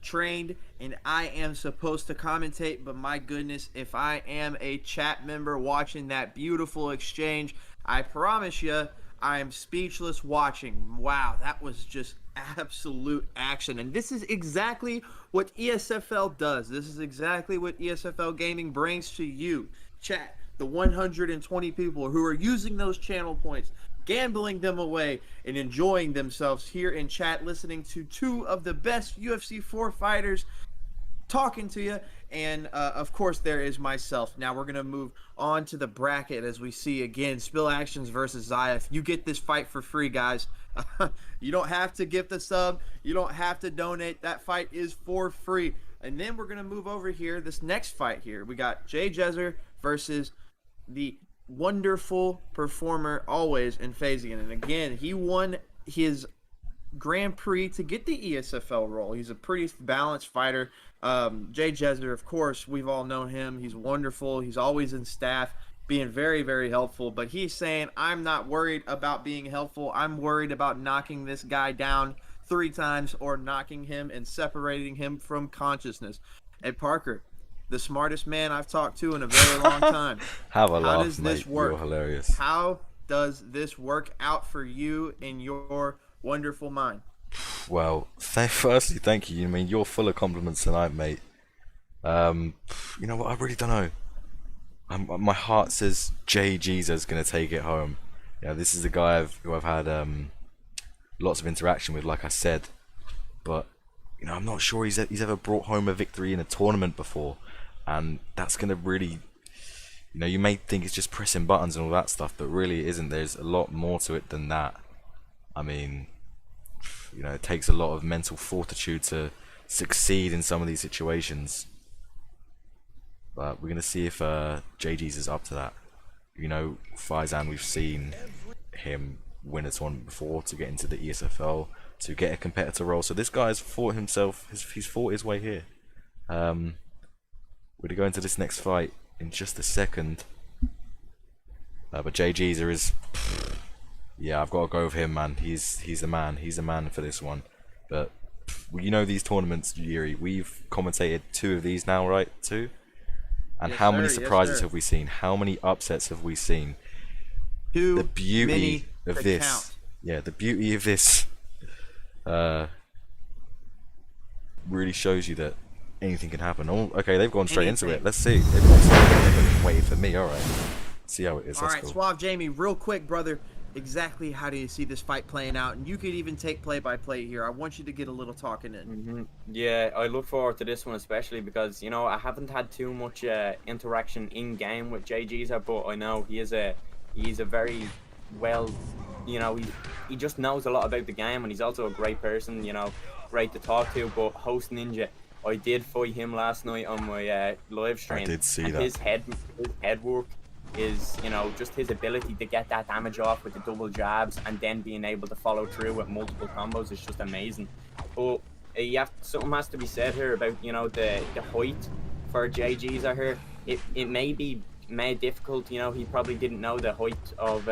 trained and I am supposed to commentate, but my goodness, if I am a chat member watching that beautiful exchange, I promise you I am speechless watching. Wow, that was just absolute action. And this is exactly what ESFL does. This is exactly what ESFL Gaming brings to you. Chat, the 120 people who are using those channel points, gambling them away, and enjoying themselves here in chat, listening to two of the best UFC 4 fighters talking to you. And of course, there is myself. Now we're going to move on to the bracket as we see again Spill Actions versus Zayef. You get this fight for free, guys. You don't have to gift a sub. You don't have to donate. That fight is for free. And then we're going to move over here. This next fight here, we got Jay Jezer versus the wonderful performer always in Fazen. And again, he won his Grand Prix to get the ESFL role. He's a pretty balanced fighter. Jay Jezer, of course, we've all known him. He's wonderful. He's always in staff, being very, very helpful. But he's saying, I'm not worried about being helpful. I'm worried about knocking this guy down 3 times or knocking him and separating him from consciousness. And Parker, the smartest man I've talked to in a very long time. Have a laugh, does mate. this work? You're hilarious. How does this work out for you in your wonderful mind? Well, firstly, thank you. I mean, you're full of compliments tonight, mate. You know what? I really don't know. My heart says Jay Jesus going to take it home. Yeah, this is a guy who I've had lots of interaction with, like I said. But you know, I'm not sure he's ever brought home a victory in a tournament before, and that's going to really, you know, you may think it's just pressing buttons and all that stuff, but really it isn't. There's a lot more to it than that. I mean, you know, it takes a lot of mental fortitude to succeed in some of these situations. But we're going to see if JG's is up to that. You know, Fazen, we've seen him win a tournament before to get into the ESFL, to get a competitor role. So this guy's fought himself, he's fought his way here. We're going to go into this next fight in just a second. But JG's is... Yeah, I've got to go with him, man. He's the man. He's the man for this one. But you know these tournaments, Yuri. We've commentated 2 of these now, right? 2. And Yes, how sir. many surprises Yes, sir. have we seen? How many upsets have we seen? Too The beauty many of to this, count. yeah, the beauty of this, really shows you that anything can happen. Oh, okay, they've gone straight into it. Anything. Let's see. They've gone straight. They've waited for me. All right. See how it is. All That's right, cool. Suave Jamie, real quick, brother. Exactly how do you see this fight playing out? And you could even take play-by-play here. I want you to get a little talking in. Yeah, I look forward to this one especially because, you know, I haven't had too much interaction in game with JG's, but I know he's a very well, you know, he just knows a lot about the game, and he's also a great person, you know, great to talk to. But Host Ninja, I did fight him last night on my live stream. I did see and that. His head work is, you know, just his ability to get that damage off with the double jabs and then being able to follow through with multiple combos is just amazing. But something has to be said here about, you know, the height for JG's are here. It may be made difficult, you know. He probably didn't know the height of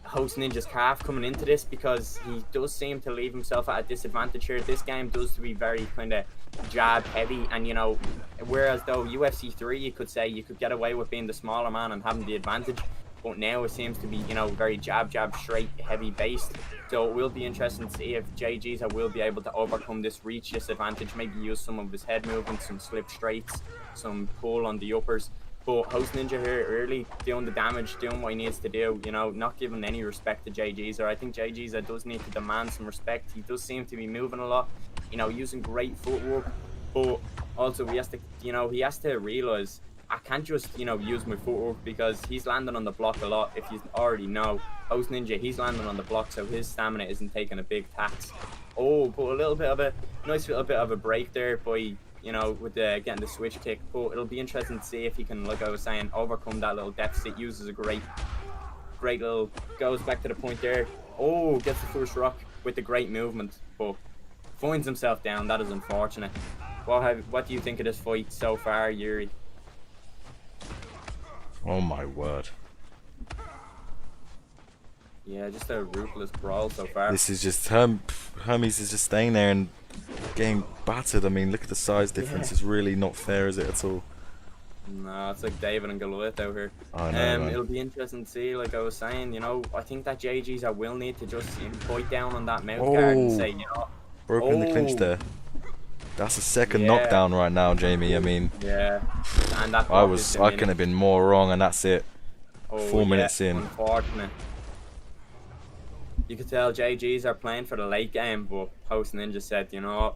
Host Ninja's calf coming into this, because he does seem to leave himself at a disadvantage here. This game does to be very kind of jab heavy, and you know, whereas though UFC 3 you could say you could get away with being the smaller man and having the advantage, but now it seems to be, you know, very jab straight heavy based. So it will be interesting to see if JG's will be able to overcome this reach disadvantage, maybe use some of his head movements, some slip straights, some pull on the uppers. But Host Ninja here early, doing the damage, doing what he needs to do, you know, not giving any respect to JG's. I think JG's does need to demand some respect. He does seem to be moving a lot, you know, using great footwork. But also he has to, you know, he has to realise, I can't just, you know, use my footwork, because he's landing on the block a lot. If you already know, Host Ninja, he's landing on the block, so his stamina isn't taking a big tax. Oh, but a nice little bit of a break there by you know, with the getting the switch kick. But it'll be interesting to see if he can, like I was saying, overcome that little deficit. Uses a great little, goes back to the point there. Oh, gets the first rock with the great movement, but finds himself down. That is unfortunate. What do you think of this fight so far, Yuri? Oh my word. Yeah, just a ruthless brawl so far. This is just Hermes is just staying there and getting battered. I mean, look at the size difference. It's really not fair, is it, at all? No, it's like David and Goliath out here. I know, it'll be interesting to see, like I was saying, you know, I think that JG's I will need to just bite down on that mouth guard and say, you know. Broken the clinch there. That's a second knockdown right now, Jamie. I mean, yeah. And that I couldn't have been more wrong, and that's it. 4 minutes in. Unfortunate. You could tell JGs are playing for the late game, but Host Ninja said, you know what,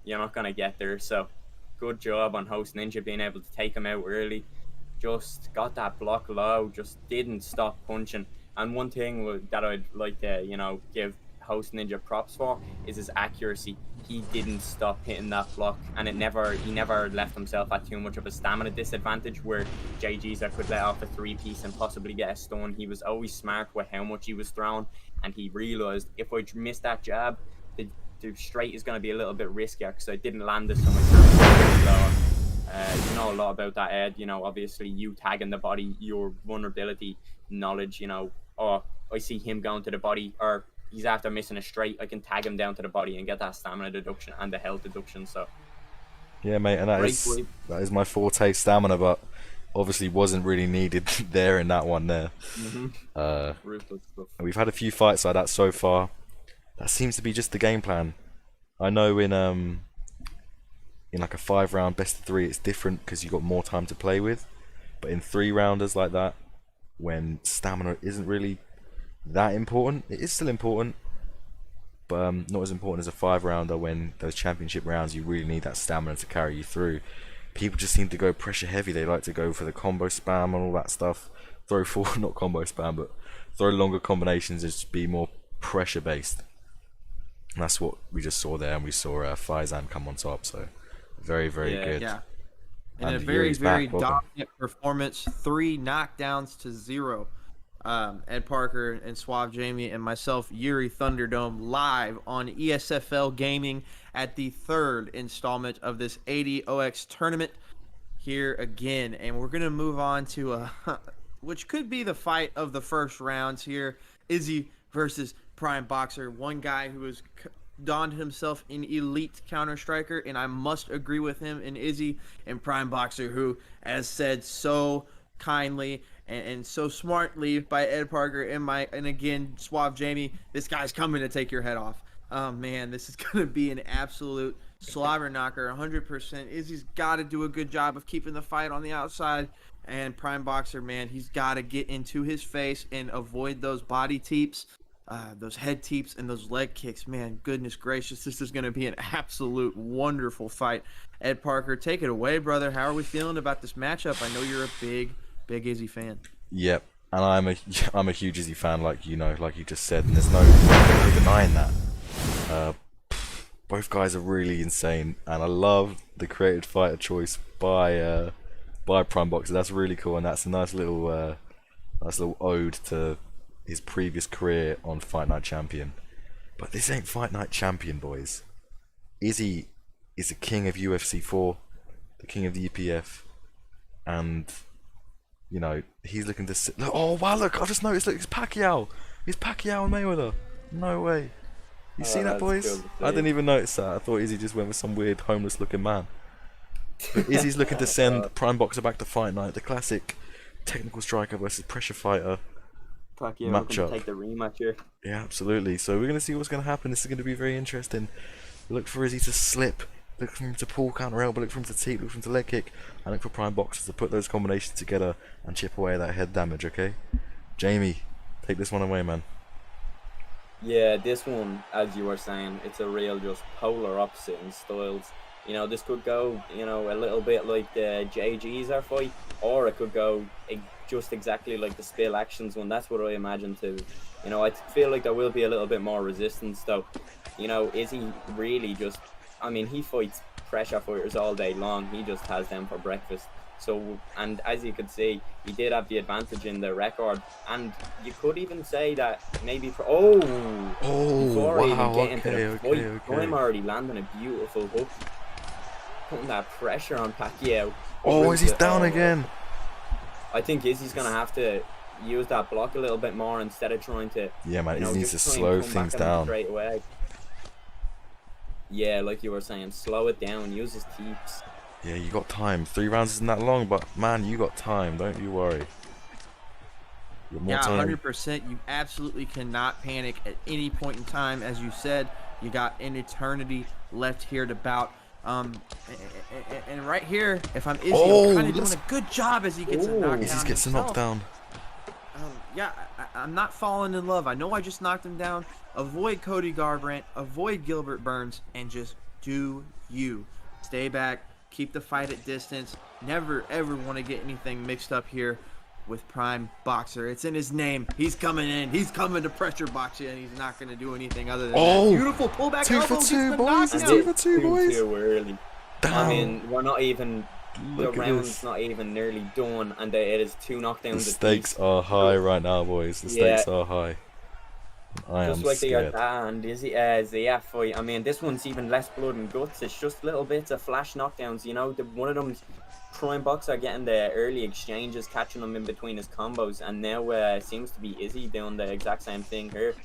you're not gonna get there. So, good job on Host Ninja being able to take him out early. Just got that block low, just didn't stop punching. And one thing that I'd like to, you know, give Host Ninja props for is his accuracy. He didn't stop hitting that block, and he never left himself at too much of a stamina disadvantage where JG's could let off a 3-piece and possibly get a stun. He was always smart with how much he was throwing, and he realized if I miss that jab, the straight is going to be a little bit riskier because I didn't land it so much. You know a lot about that, Ed. You know, obviously you tagging the body, your vulnerability knowledge. You know, oh, I see him going to the body, or he's after missing a straight, I can tag him down to the body and get that stamina deduction and the health deduction. So yeah, mate, and that is my forte, stamina, but obviously wasn't really needed there in that one there. Ruthless stuff. We've had a few fights like that so far. That seems to be just the game plan. I know in like a 5-round best of 3 it's different because you've got more time to play with, but in 3-rounders like that, when stamina isn't really that important, it is still important, but not as important as a 5-rounder. When those championship rounds, you really need that stamina to carry you through. People just seem to go pressure heavy. They like to go for the combo spam and all that stuff. Throw forward, not combo spam, but throw longer combinations and just be more pressure based. And that's what we just saw there, and we saw Fazen come on top. So very good. Yeah. And a very dominant performance. 3 knockdowns to 0. Ed Parker and Suave Jamie and myself, Yuri Thunderdome, live on ESFL Gaming at the 3rd installment of this 8OX tournament here again. And we're going to move on to which could be the fight of the first rounds here. Izzy versus Prime Boxer. One guy who has donned himself an elite counter-striker, and I must agree with him in Izzy, and Prime Boxer, who, as said so kindly and so smartly by Ed Parker and again Suave Jamie, this guy's coming to take your head off. Oh man, this is gonna be an absolute slobber knocker, 100%. Izzy's got to do a good job of keeping the fight on the outside, and Prime Boxer, man, he's got to get into his face and avoid those body teeps, those head teeps, and those leg kicks. Man, goodness gracious, this is gonna be an absolute wonderful fight. Ed Parker, take it away, brother. How are we feeling about this matchup? I know you're a big Izzy fan. Yep, and I'm a huge Izzy fan, like you know, like you just said, and there's no denying that. Both guys are really insane, and I love the created fighter choice by Prime Boxer. That's really cool, and that's a nice little ode to his previous career on Fight Night Champion. But this ain't Fight Night Champion, boys. Izzy is the king of UFC 4, the king of the EPF, and you know, he's looking to sit. Oh wow, look, I just noticed, look, it's Pacquiao. It's Pacquiao and Mayweather. No way. You see that, boys? I didn't even notice that. I thought Izzy just went with some weird homeless looking man. But Izzy's looking to send Prime Boxer back to Fight Night, the classic technical striker versus pressure fighter Pacquiao matchup. Take the rematch here. Yeah, absolutely. So we're going to see what's going to happen. This is going to be very interesting. Look for Izzy to slip. Look for him to pull counter elbow. Look for him to teep. Look for him to leg kick. And look for Prime Boxer to put those combinations together and chip away at that head damage, okay? Jamie, take this one away, man. Yeah, this one, as you were saying, it's a real just polar opposite in styles. You know, this could go, you know, a little bit like the JG's fight, or it could go just exactly like the Spill Actions one. That's what I imagine too. You know, I feel like there will be a little bit more resistance though. You know, is he really just, I mean, he fights pressure fighters all day long. He just has them for breakfast. So, and as you could see, he did have the advantage in the record, and you could even say that maybe for before I even get into the fight, I'm already landing a beautiful hook, putting that pressure on Pacquiao. Oh, Izzy's down again. I think Izzy's gonna have to use that block a little bit more instead of trying to. Yeah, man, Izzy needs to slow things down straight away. Yeah, like you were saying, slow it down, use his teeps. Yeah, you got time. 3 rounds isn't that long, but man, you got time. Don't you worry. Yeah, 100%. You absolutely cannot panic at any point in time. As you said, you got an eternity left here to bout. And right here, if I'm Izzy, I'm kind of doing a good job as he gets a knockdown. Izzy gets a knockdown. Yeah, I'm not falling in love. I know I just knocked him down. Avoid Cody Garbrandt, avoid Gilbert Burns, and just do you. Stay back, keep the fight at distance. Never, ever want to get anything mixed up here with Prime Boxer. It's in his name. He's coming in. He's coming to pressure box you, and he's not going to do anything other than that. Beautiful pullback 2 for 2, boys. It's 2 for 2, boys. Too early. Damn. I mean, we're not even... The round's not even nearly done, and it is 2 knockdowns. The stakes are high right now, boys. The stakes are high. I am like scared. And Ea fight. I mean, this one's even less blood and guts. It's just little bits of flash knockdowns. You know, one of them's Prime Boxer getting the early exchanges, catching them in between his combos, and now seems to be Izzy doing the exact same thing here.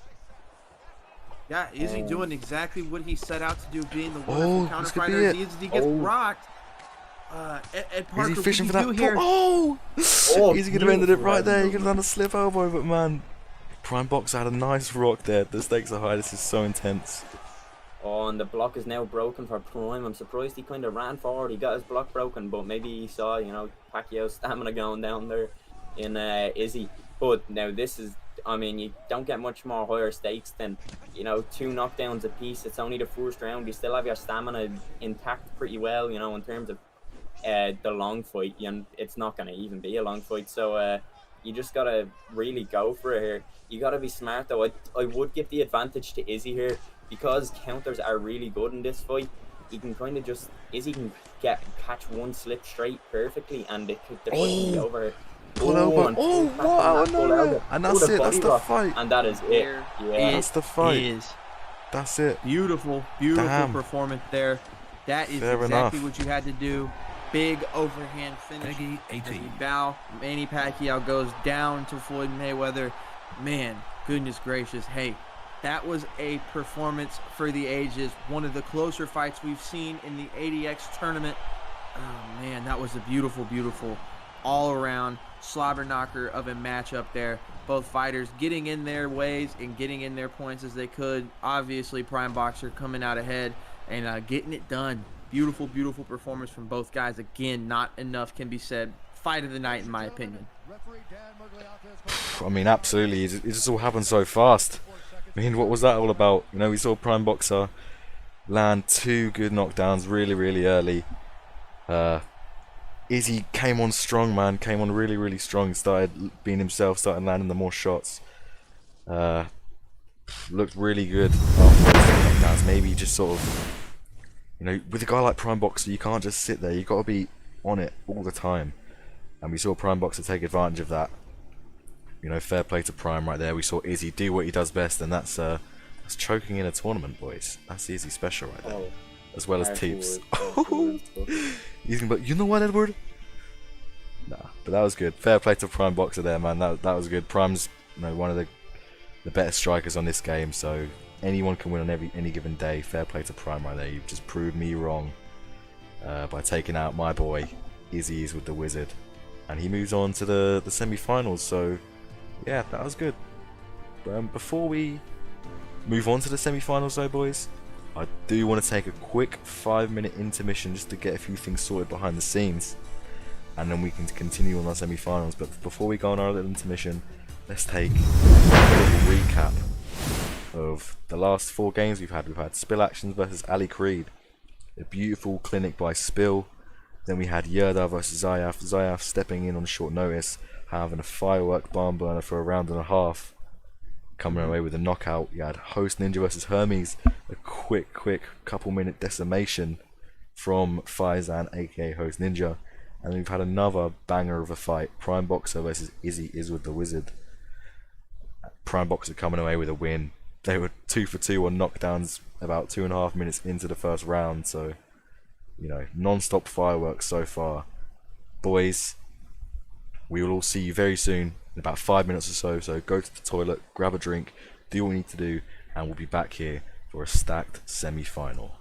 Yeah, Izzy doing exactly what he set out to do, being the wonderful counter fighter. Izzy gets rocked. Is he fishing for that? Izzy could have ended it right there. He could have done a slip elbow, but man, Prime Boxer had a nice rock there. The stakes are high. This is so intense. Oh, and the block is now broken for Prime. I'm surprised he kind of ran forward. He got his block broken, but maybe he saw, you know, Pacquiao's stamina going down there in Izzy. But now this is, I mean, you don't get much more higher stakes than, you know, 2 knockdowns apiece. It's only the first round. You still have your stamina intact pretty well, you know, in terms of the long fight. And it's not going to even be a long fight. So you just got to really go for it here. You got to be smart, though. I would give the advantage to Izzy here, because counters are really good in this fight. He can kind of just, Izzy can catch one slip straight perfectly, and the fight can be over. Pull elbow. No. And that's it. That's the fight. And that is it. Yeah, that's the fight. That's it. Beautiful performance there. That is exactly what you had to do. Big overhand finish. As we bow, Manny Pacquiao goes down to Floyd Mayweather. Man, goodness gracious. Hey, that was a performance for the ages. One of the closer fights we've seen in the 8OX tournament. Oh, man, that was a beautiful, beautiful all-around slobber knocker of a matchup there. Both fighters getting in their ways and getting in their points as they could. Obviously, Prime Boxer coming out ahead and getting it done. Beautiful, beautiful performance from both guys. Again, not enough can be said. Fight of the night, in my opinion. I mean, absolutely. It just all happened so fast. I mean, what was that all about? You know, we saw Prime Boxer land 2 good knockdowns really, really early. Izzy came on strong, man. Came on really, really strong. Started being himself, started landing the more shots. Looked really good after those knockdowns. Maybe just sort of, you know, with a guy like Prime Boxer, you can't just sit there. You got to be on it all the time. And we saw Prime Boxer take advantage of that. You know, fair play to Prime right there. We saw Izzy do what he does best, and that's choking in a tournament, boys. That's Izzy special right there. As well as Teeps. He's gonna be like, you know what, Edward? Nah, but that was good. Fair play to Prime Boxer there, man. That was good. Prime's, you know, one of the better strikers on this game, so anyone can win on any given day. Fair play to Prime right there. You've just proved me wrong by taking out my boy Izzy's with the Wizard, and he moves on to the semi-finals. So yeah, that was good. Before we move on to the semi-finals, though, boys, I do want to take a quick 5-minute intermission just to get a few things sorted behind the scenes, and then we can continue on our semi-finals. But before we go on our little intermission, let's take a little recap of the last 4 games we've had. We've had Spill Actions versus Ali Creed, a beautiful clinic by Spill. Then we had Yoda versus Zayaf. Zayaf stepping in on short notice, having a firework barn burner for a round and a half, coming away with a knockout. You had Host Ninja versus Hermes, a quick couple minute decimation from Fazen, aka Host Ninja. And we've had another banger of a fight. Prime Boxer versus Izzy Iswood the Wizard. Prime Boxer coming away with a win. They were 2 for 2 on knockdowns about 2.5 minutes into the first round. So, you know, non-stop fireworks so far. Boys, we will all see you very soon in about 5 minutes or so. So go to the toilet, grab a drink, do what you need to do, and we'll be back here for a stacked semi-final.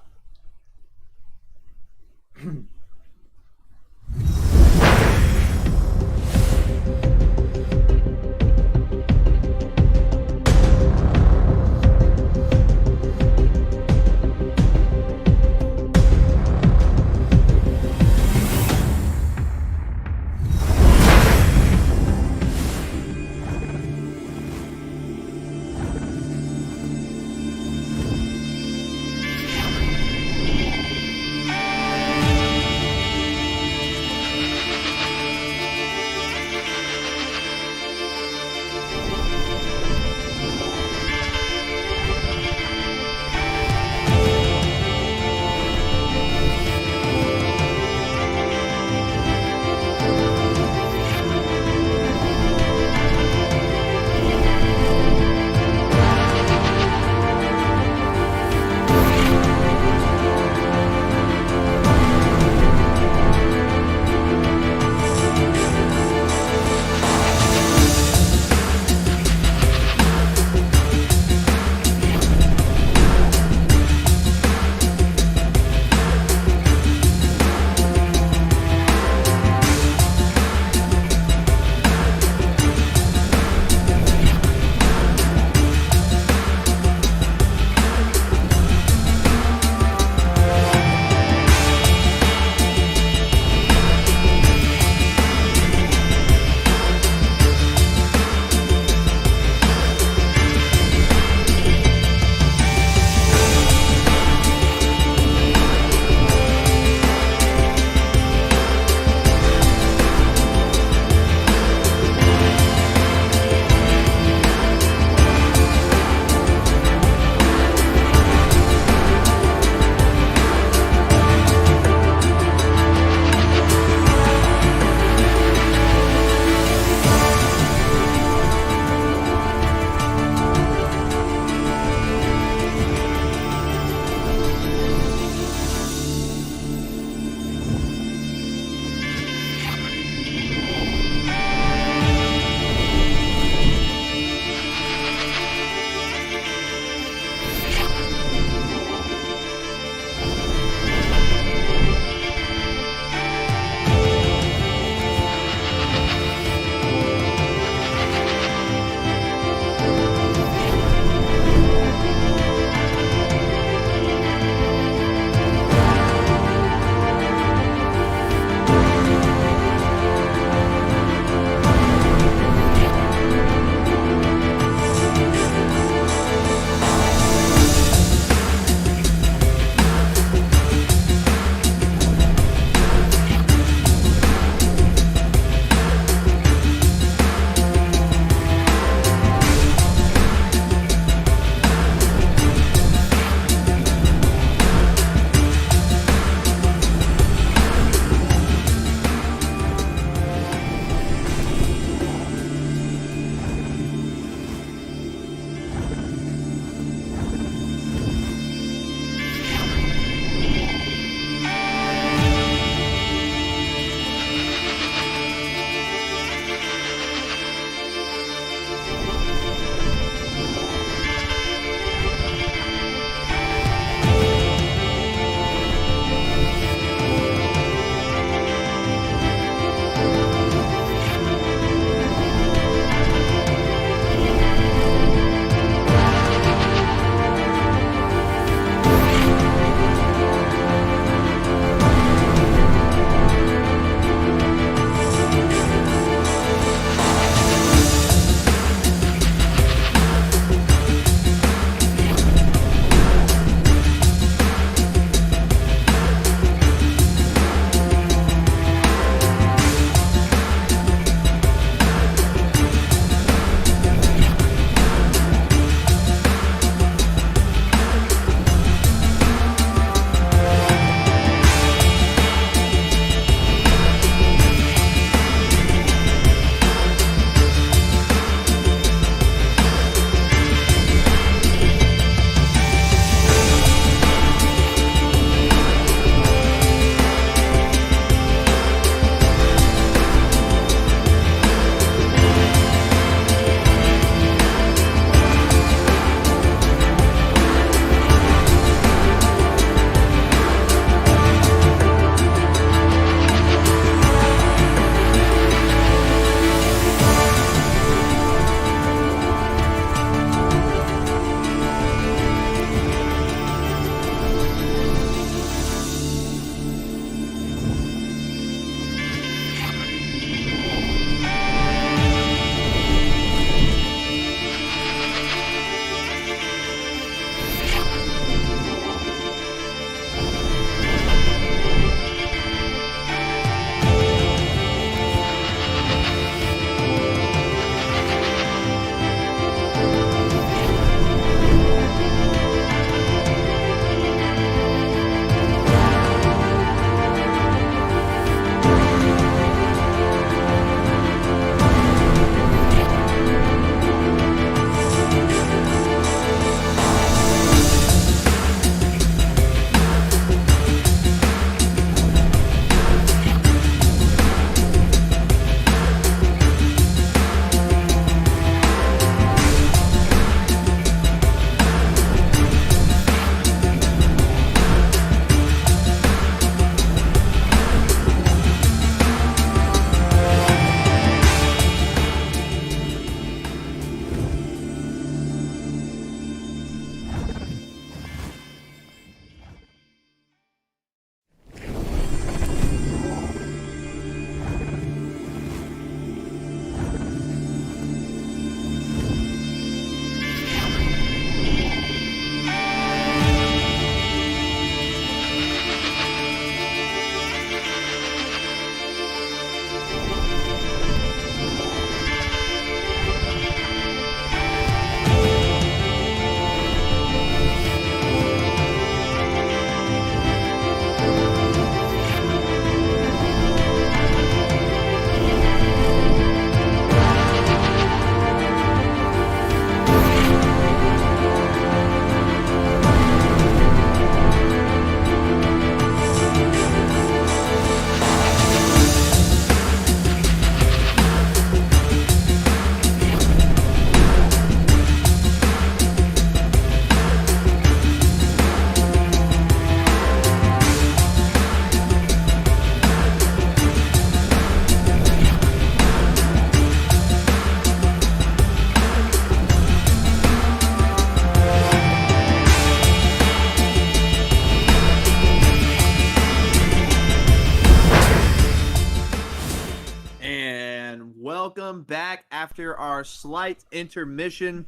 welcome back after our slight intermission,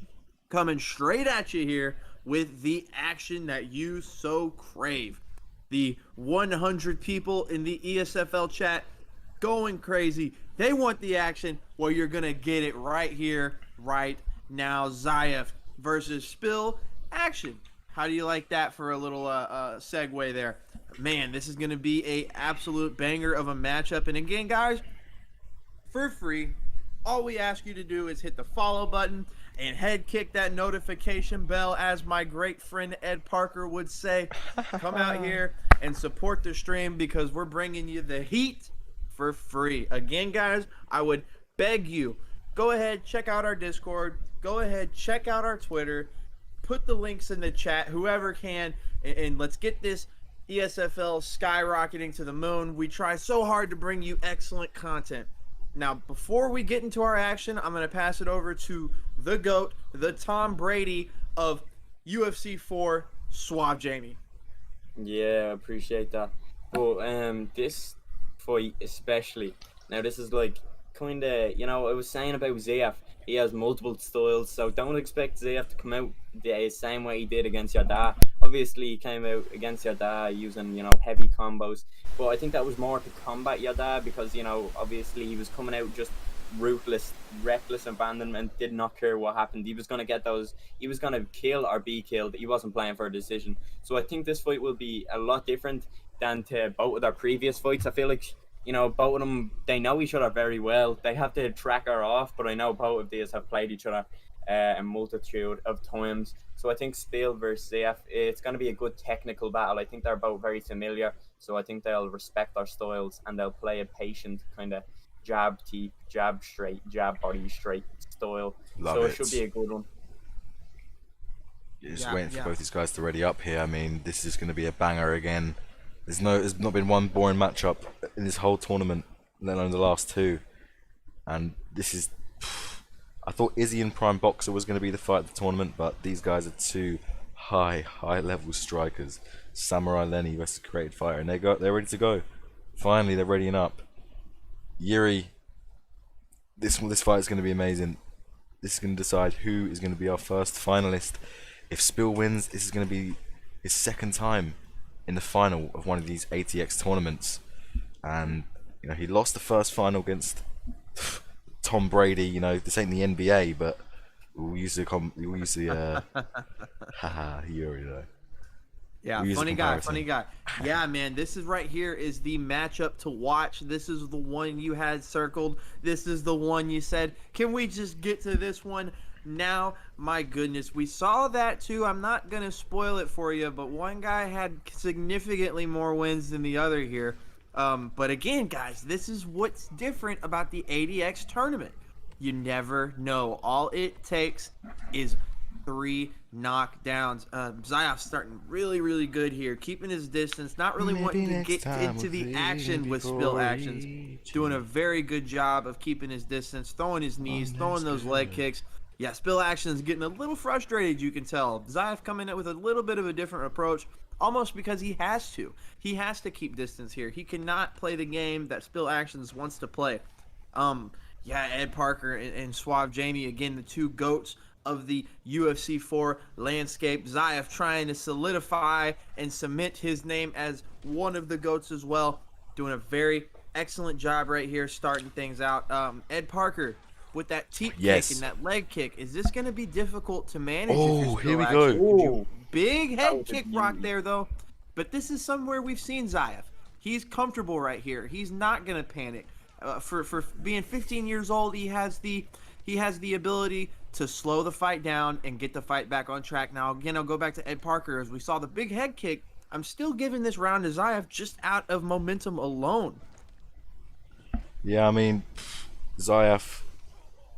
coming straight at you here with the action that you so crave. The 100 people in the ESFL chat going crazy. They want the action. Well, you're going to get it right here, right now. Zaev versus Spill action. How do you like that for a little segue there? Man, this is going to be a absolute banger of a matchup. And again, guys, for free, all we ask you to do is hit the follow button and head kick that notification bell, as my great friend Ed Parker would say. Come out here and support the stream because we're bringing you the heat for free. Again, guys, I would beg you, go ahead, check out our Discord. Go ahead, check out our Twitter. Put the links in the chat, whoever can, and let's get this ESFL skyrocketing to the moon. We try so hard to bring you excellent content. Now, before we get into our action, I'm going to pass it over to the GOAT, the Tom Brady of UFC 4, Suave Jamie. Yeah, I appreciate that. But this fight especially, now this is like kind of, you know, I was saying about Zaev, he has multiple styles, so don't expect Zaev to come out the same way he did against Yoda. Obviously, he came out against Yoda using, you know, heavy combos, but I think that was more to combat Yoda because, you know, obviously he was coming out just ruthless, reckless abandonment, did not care what happened. He was going to get those, he was going to kill or be killed. He wasn't playing for a decision. So I think this fight will be a lot different than to both of their previous fights. I feel like, you know, both of them, they know each other very well. They have to track her off, but I know both of these have played each other a multitude of times. So I think Spill versus Zaev, it's going to be a good technical battle. I think they're both very familiar, so I think they'll respect their styles and they'll play a patient kind of jab teep, jab straight, jab body straight style. So it should be a good one. Just waiting for both these guys to ready up here. I mean, this is going to be a banger again. There's not been one boring matchup in this whole tournament, let alone the last two. And this is, I thought Izzy and Prime Boxer was going to be the fight of the tournament, but these guys are two high level strikers. Samurai Lenny versus Created Fighter, and they're ready to go. Finally, they're readying up. Yuri, this fight is going to be amazing. This is going to decide who is going to be our first finalist. If Spill wins, this is going to be his second time in the final of one of these ATX tournaments, and you know he lost the first final against Tom Brady. You know, this ain't the NBA, but we'll use the haha, Yuri though. Yeah, funny guy. Yeah, man, this is right here is the matchup to watch. This is the one you had circled. This is the one you said, can we just get to this one now? My goodness, we saw that too. I'm not going to spoil it for you, but one guy had significantly more wins than the other here. But again, guys, this is what's different about the ADX tournament. You never know. All it takes is 3 knockdowns. Zaev's starting really good here, keeping his distance, not really wanting to get into the action with Spill actions. Doing a very good job of keeping his distance, throwing his knees, throwing those leg kicks. Yeah, Spill actions getting a little frustrated, you can tell. Zaev coming in with a little bit of a different approach, almost because he has to. He has to keep distance here. He cannot play the game that Spill actions wants to play. Yeah, Ed Parker and Suave Jamie, again, the two GOATs of the UFC 4 landscape. Zaev trying to solidify and cement his name as one of the GOATs as well. Doing a very excellent job right here, starting things out. Ed Parker, with that teep kick and that leg kick, is this going to be difficult to manage? Oh, here we go. Big head kick rock there, though. But this is somewhere we've seen Zaev. He's comfortable right here. He's not going to panic. For being 15 years old, he has the ability to slow the fight down and get the fight back on track. Now, again, I'll go back to Ed Parker. As we saw the big head kick, I'm still giving this round to Zaev just out of momentum alone. Yeah, I mean, Zaev,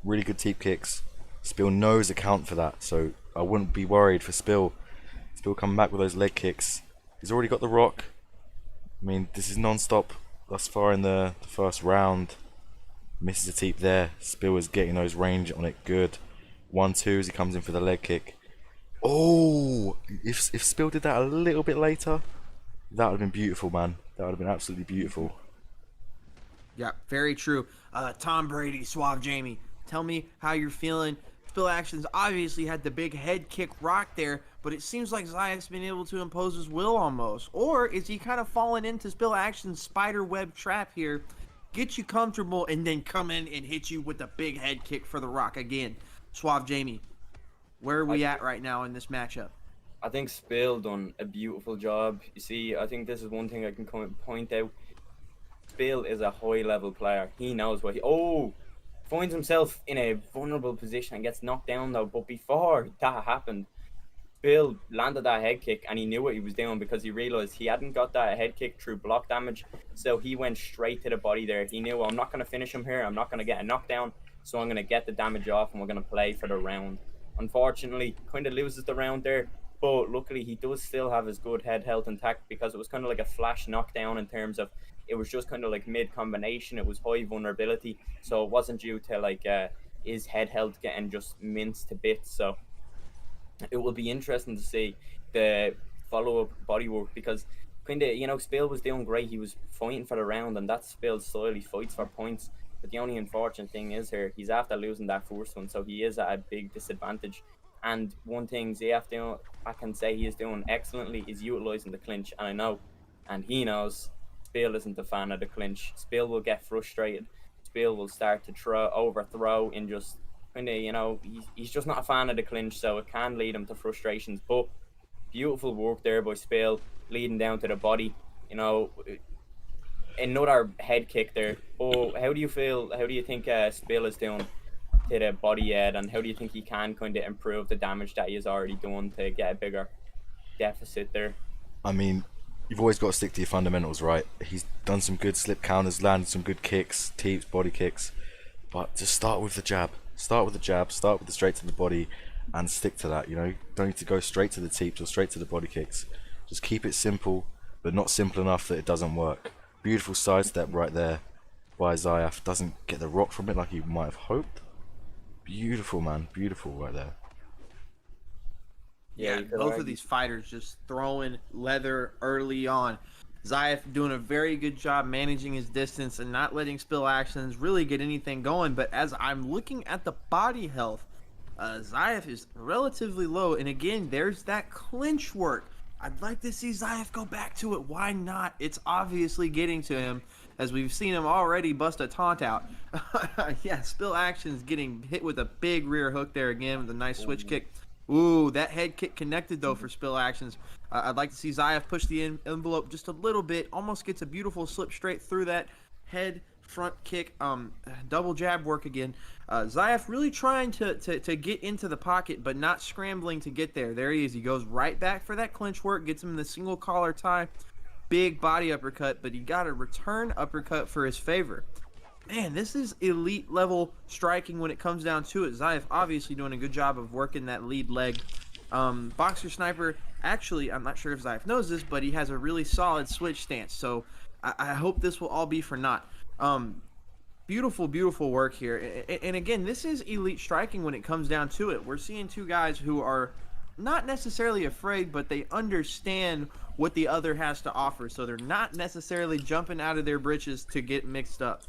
really good teep kicks. Spill knows account for that, so I wouldn't be worried for Spill. Spill coming back with those leg kicks. He's already got the rock. I mean, this is non-stop thus far in the first round. Misses a teep there. Spill is getting those range on it good. 1-2 as he comes in for the leg kick. Oh, if Spill did that a little bit later, that would have been beautiful, man. That would have been absolutely beautiful. Yeah, very true. Tom Brady, Suave Jamie, tell me how you're feeling. Spill Actions obviously had the big head kick rock there, but it seems like Zayev's been able to impose his will almost. Or is he kind of falling into Spill Actions' spider web trap here, get you comfortable, and then come in and hit you with a big head kick for the rock again? Suave Jamie, where are I we at right now in this matchup? I think Spill done a beautiful job. You see, I think this is one thing I can point out. Spill is a high level player. He knows what he finds himself in a vulnerable position and gets knocked down though. But before that happened, Bill landed that head kick and he knew what he was doing because he realized he hadn't got that head kick through block damage. So he went straight to the body there. He knew, I'm not going to finish him here. I'm not going to get a knockdown. So I'm going to get the damage off and we're going to play for the round. Unfortunately, kind of loses the round there. But luckily, he does still have his good head health intact because it was kind of like a flash knockdown in terms of it was just kind of like mid combination. It was high vulnerability. So it wasn't due to like his head health getting just minced to bits. So it will be interesting to see the follow-up bodywork because kind of, Spill was doing great. He was fighting for the round, and that's Spill's style. He fights for points. But the only unfortunate thing is here, he's after losing that first one, so he is at a big disadvantage. And one thing ZF doing, I can say he is doing excellently, is utilizing the clinch. And I know, and he knows, Spill isn't a fan of the clinch. Spill will get frustrated. Spill will start to overthrow in just kind of, he's just not a fan of the clinch, so it can lead him to frustrations. But beautiful work there by Spill, leading down to the body. Another head kick there. Oh, how do you feel? How do you think Spill is doing to the body head, and how do you think he can kind of improve the damage that he has already done to get a bigger deficit there? I mean, you've always got to stick to your fundamentals, right? He's done some good slip counters, landed some good kicks, teeps, body kicks, but just start with the jab. Start with the jab, start with the straight to the body, and stick to that. Don't need to go straight to the teeps or straight to the body kicks. Just keep it simple, but not simple enough that it doesn't work. Beautiful sidestep right there by Zayef. Doesn't get the rock from it like he might have hoped. Beautiful, man. Beautiful right there. Yeah, both of these fighters just throwing leather early on. Zayef doing a very good job managing his distance and not letting Spill Actions really get anything going. But as I'm looking at the body health, Zayef is relatively low. And again, there's that clinch work. I'd like to see Zayef go back to it. Why not? It's obviously getting to him, as we've seen him already bust a taunt out. Yeah, Spill Actions getting hit with a big rear hook there again with a nice switch kick. Ooh, that head kick connected though for Spill Actions. I'd like to see Zayef push the envelope just a little bit. Almost gets a beautiful slip straight through that head front kick. Double jab work again. Zayef really trying to get into the pocket, but not scrambling to get there. There he is. He goes right back for that clinch work. Gets him in the single collar tie. Big body uppercut, but he got a return uppercut for his favor. Man, this is elite level striking when it comes down to it. Zayef obviously doing a good job of working that lead leg. Boxer Sniper, actually, I'm not sure if Zayef knows this, but he has a really solid switch stance. So I hope this will all be for naught. Beautiful, beautiful work here. And again, this is elite striking when it comes down to it. We're seeing two guys who are not necessarily afraid, but they understand what the other has to offer. So they're not necessarily jumping out of their britches to get mixed up.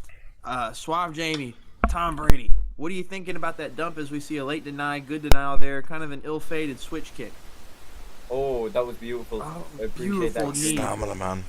Suave Jamie, Tom Brady, what are you thinking about that dump as we see a late deny, good denial there, kind of an ill-fated switch kick? Oh, that was beautiful. Oh, I appreciate that. Stamina, man.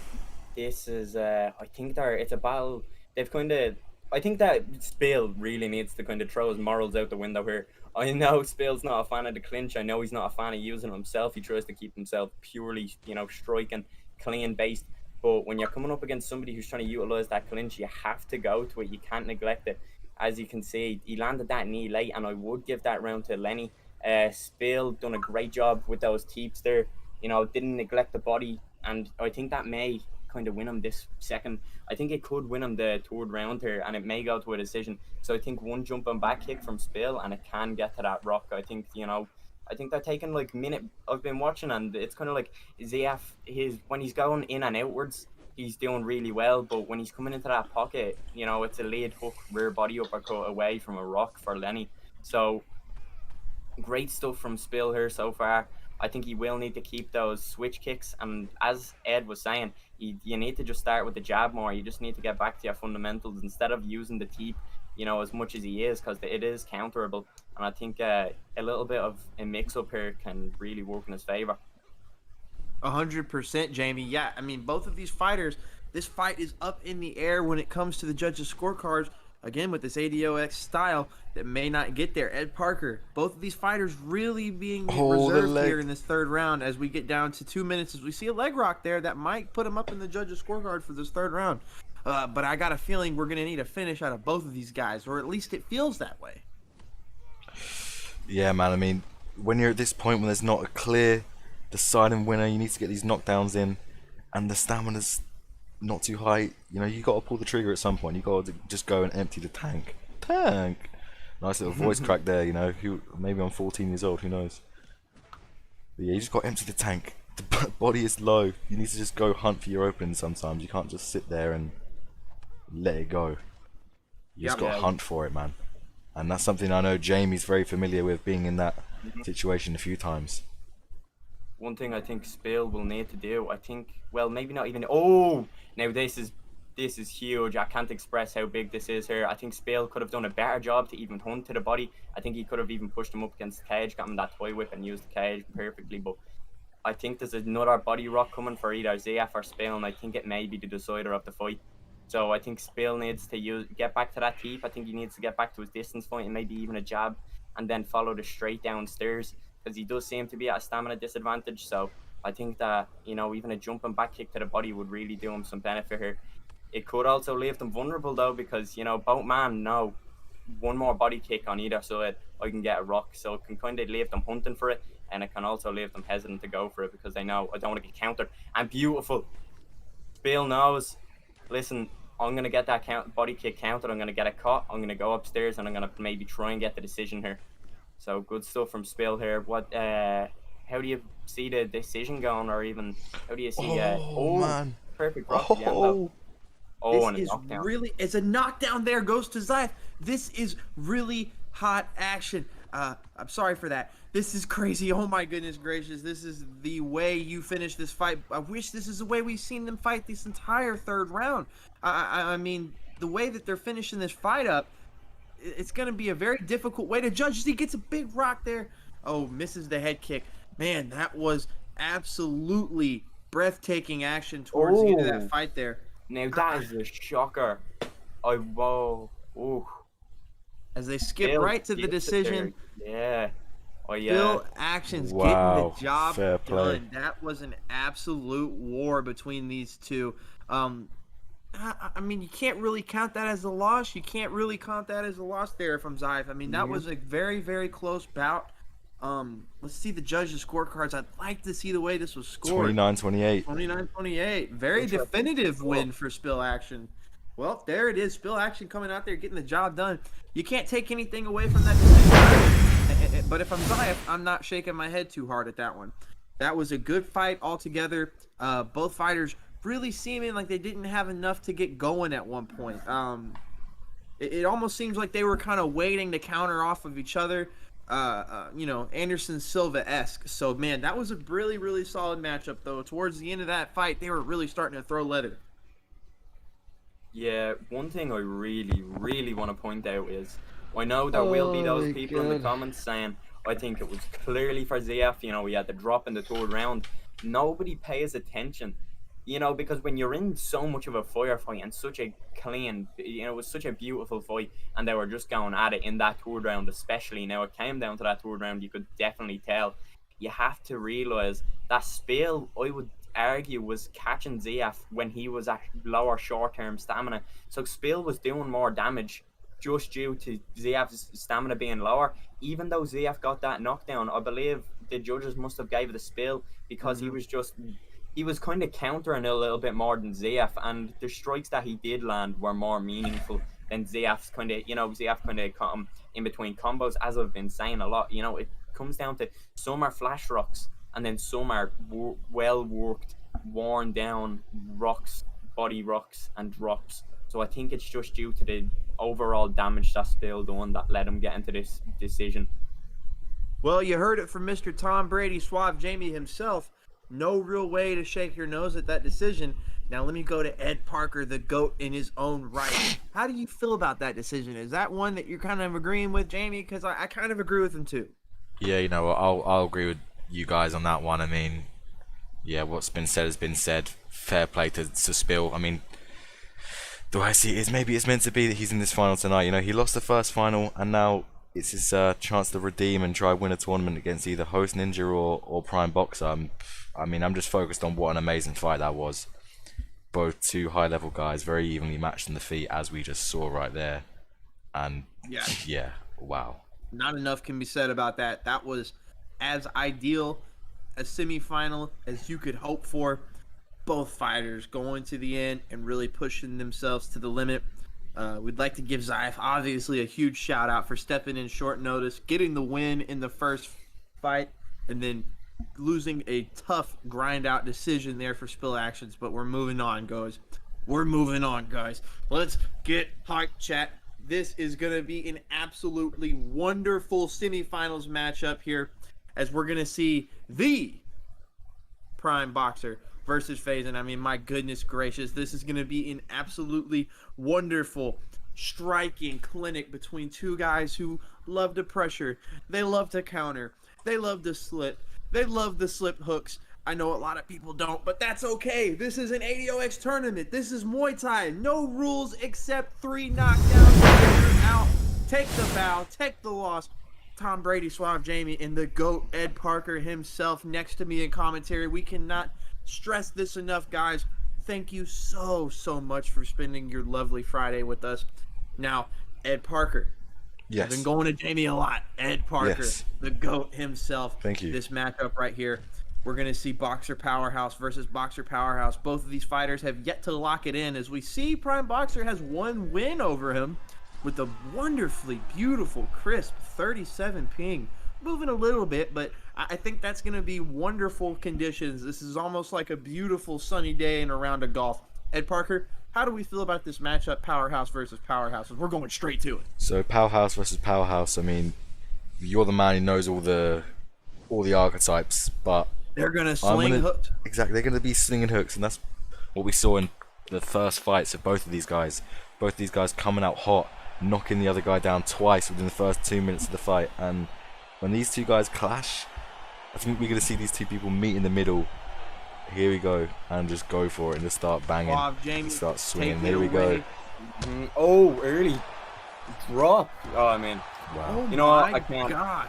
This is, I think it's a battle. I think that Spill really needs to kind of throw his morals out the window here. I know Spill's not a fan of the clinch. I know he's not a fan of using it himself. He tries to keep himself purely, striking, clean-based. But when you're coming up against somebody who's trying to utilize that clinch, you have to go to it. You can't neglect it. As you can see, he landed that knee late, and I would give that round to Lenny. Spill done a great job with those teeps there. Didn't neglect the body, and I think that may kind of win him this second. I think it could win him the third round here, and it may go to a decision. So I think one jumping back kick from Spill, and it can get to that rock. I think they're taking like minute. I've been watching, and it's kind of like ZF. When he's going in and outwards, he's doing really well. But when he's coming into that pocket, it's a lead hook, rear body uppercut away from a rock for Lenny. So great stuff from Spill here so far. I think he will need to keep those switch kicks. And as Ed was saying, you need to just start with the jab more. You just need to get back to your fundamentals instead of using the teep, as much as he is, because it is counterable. And I think a little bit of a mix-up here can really work in his favor. 100%, Jamie. Yeah, I mean, both of these fighters, this fight is up in the air when it comes to the judges' scorecards. Again, with this 8OX style that may not get there. Ed Parker, both of these fighters really being reserved here in this third round as we get down to 2 minutes. As we see a leg rock there that might put him up in the judges' scorecard for this third round. But I got a feeling we're going to need a finish out of both of these guys, or at least it feels that way. Yeah, man. I mean, when you're at this point when there's not a clear deciding winner, you need to get these knockdowns in, and the stamina's not too high. You got to pull the trigger at some point. You got to just go and empty the tank. Nice little voice crack there. Maybe I'm 14 years old. Who knows? But yeah, you just got to empty the tank. The body is low. You need to just go hunt for your openings. Sometimes you can't just sit there and let it go. You just got to hunt for it, man. And that's something I know Jamie's very familiar with, being in that situation a few times. One thing I think Spill will need to do, maybe not even. Now this is huge. I can't express how big this is here. I think Spill could have done a better job to even hunt to the body. I think he could have even pushed him up against the cage, got him that toy whip, and used the cage perfectly. But I think there's another body rock coming for either ZF or Spill, and I think it may be the decider of the fight. So I think Spill needs to get back to that teep. I think he needs to get back to his distance fight and maybe even a jab, and then follow the straight downstairs, because he does seem to be at a stamina disadvantage. So I think that, even a jumping back kick to the body would really do him some benefit here. It could also leave them vulnerable, though, because, both man know one more body kick on either side, I can get a rock. So it can kind of leave them hunting for it, and it can also leave them hesitant to go for it because they know I don't want to get countered. And beautiful. Bill knows, listen, I'm going to get that body kick countered, I'm going to get a cut, I'm going to go upstairs, and I'm going to maybe try and get the decision here. So good stuff from Spill here. How do you see the decision going, or even how do you see? Man, perfect rock again, though. And a knockdown. It's a knockdown there, goes to Zayef. This is really hot action. I'm sorry for that. This is crazy. Oh my goodness gracious. This is the way you finish this fight. I wish this is the way we've seen them fight this entire third round. I mean, the way that they're finishing this fight up, it's going to be a very difficult way to judge. He gets a big rock there. Oh, misses the head kick. Man, that was absolutely breathtaking action towards the end of that fight there. Now that is a shocker. Whoa. Ooh. As they skip right to the decision. Yeah. Bill Action's getting the job done. That was an absolute war between these two. I mean, you can't really count that as a loss. You can't really count that as a loss there from Zayef. I mean, that was a very, very close bout. Let's see the judges' scorecards. I'd like to see the way this was scored. 29-28. 29-28. Very definitive win for Spill Action. Well, there it is. Spill Action coming out there, getting the job done. You can't take anything away from that decision. But if I'm Zayef, I'm not shaking my head too hard at that one. That was a good fight altogether. Both fighters really seeming like they didn't have enough to get going at one point. It almost seems like they were kind of waiting to counter off of each other. Anderson Silva-esque. So, man, that was a really, really solid matchup, though. Towards the end of that fight, they were really starting to throw leather. Yeah, one thing I really, really want to point out is, I know there will be those people in the comments saying, I think it was clearly for ZF, we had the drop in the third round. Nobody pays attention, because when you're in so much of a firefight and such a clean, it was such a beautiful fight, and they were just going at it in that third round especially. Now, it came down to that third round, you could definitely tell. You have to realise that Spill, I would argue, was catching ZF when he was at lower short-term stamina. So Spill was doing more damage just due to ZF's stamina being lower. Even though ZF got that knockdown, I believe the judges must have gave it a Spill because he was kind of countering a little bit more than ZF, and the strikes that he did land were more meaningful than ZF's kind of, ZF kind of caught him in between combos, as I've been saying a lot. It comes down to some are flash rocks, and then some are well-worked, worn-down rocks, body rocks, and drops. So I think it's just due to the overall damage that Spill done that led him get into this decision. Well, you heard it from Mr. Tom Brady, Suave Jamie himself. No real way to shake your nose at that decision. Now let me go to Ed Parker, the GOAT in his own right. How do you feel about that decision? Is that one that you're kind of agreeing with, Jamie? Because I kind of agree with him too. Yeah, you know, I'll agree with you guys on that one. I mean, yeah, what's been said has been said. Fair play to Spill. I mean, the way I see it is maybe it's meant to be that he's in this final tonight. You know, he lost the first final, and now it's his chance to redeem and try win a tournament against either Host Ninja or Prime Boxer. I mean, I'm just focused on what an amazing fight that was. Both two high-level guys, very evenly matched in the feet, as we just saw right there. And yeah, wow. Not enough can be said about that. That was as ideal a semifinal as you could hope for. Both fighters going to the end and really pushing themselves to the limit. We'd like to give Zaif obviously a huge shout out for stepping in short notice, getting the win in the first fight, and then losing a tough grind out decision there for Spill Actions. But we're moving on, guys. Let's get hype, chat. This is going to be an absolutely wonderful semifinals matchup here, as we're going to see the Prime Boxer versus Fazen. I mean, my goodness gracious, this is going to be an absolutely wonderful, striking clinic between two guys who love to pressure. They love to counter. They love to slip. They love the slip hooks. I know a lot of people don't, but that's okay. This is an 8OX tournament. This is Muay Thai. No rules except 3 knockdowns. You're out. Take the bow. Take the loss. Tom Brady, Suave Jamie, and the GOAT Ed Parker himself next to me in commentary. We cannot stress this enough, guys. Thank you so much for spending your lovely Friday with us. Now, Ed Parker. Yes. I've been going to Jamie a lot. Ed Parker, yes, the GOAT himself. Thank you. This matchup right here, we're going to see Boxer Powerhouse versus Boxer Powerhouse. Both of these fighters have yet to lock it in, as we see Prime Boxer has one win over him with a wonderfully beautiful, crisp 37 ping. Moving a little bit, but I think that's going to be wonderful conditions. This is almost like a beautiful sunny day in a round of golf. Ed Parker, how do we feel about this matchup, Powerhouse versus Powerhouse? We're going straight to it. So Powerhouse versus Powerhouse. I mean, you're the man who knows all the archetypes, but they're gonna sling hooks. Exactly, they're gonna be slinging hooks, and that's what we saw in the first fights of both of these guys. Both of these guys coming out hot, knocking the other guy down twice within the first 2 minutes of the fight. And when these two guys clash, I think we're gonna see these two people meet in the middle. Here we go, and just go for it and just start banging, Jamie, start swinging. There we go. Oh, early drop. Oh, I mean, Wow. Oh, you know what? my I can't. gosh.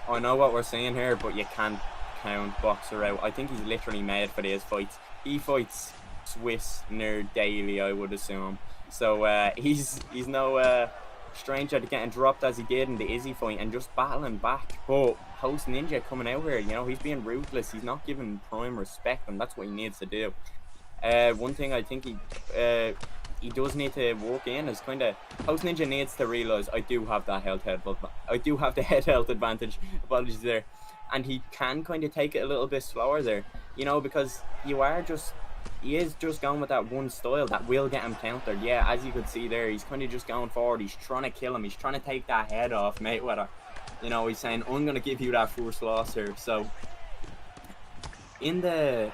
I know what we're saying here, but you can't count Boxer out. I think he's literally made for these fights. He fights Swiss near daily, I would assume. So he's no stranger to getting dropped as he did in the Izzy fight and just battling back. But Host Ninja coming out here, you know, he's being ruthless. He's not giving Prime respect, and that's what he needs to do. One thing I think he does need to walk in is kind of Host Ninja needs to realize I do have that head health advantage. Apologies there, and he can kind of take it a little bit slower there, you know, because he is just going with that one style that will get him countered. Yeah, as you could see there, he's kind of just going forward. He's trying to kill him. He's trying to take that head off Mayweather. You know, he's saying, I'm going to give you that first loss here. So, in the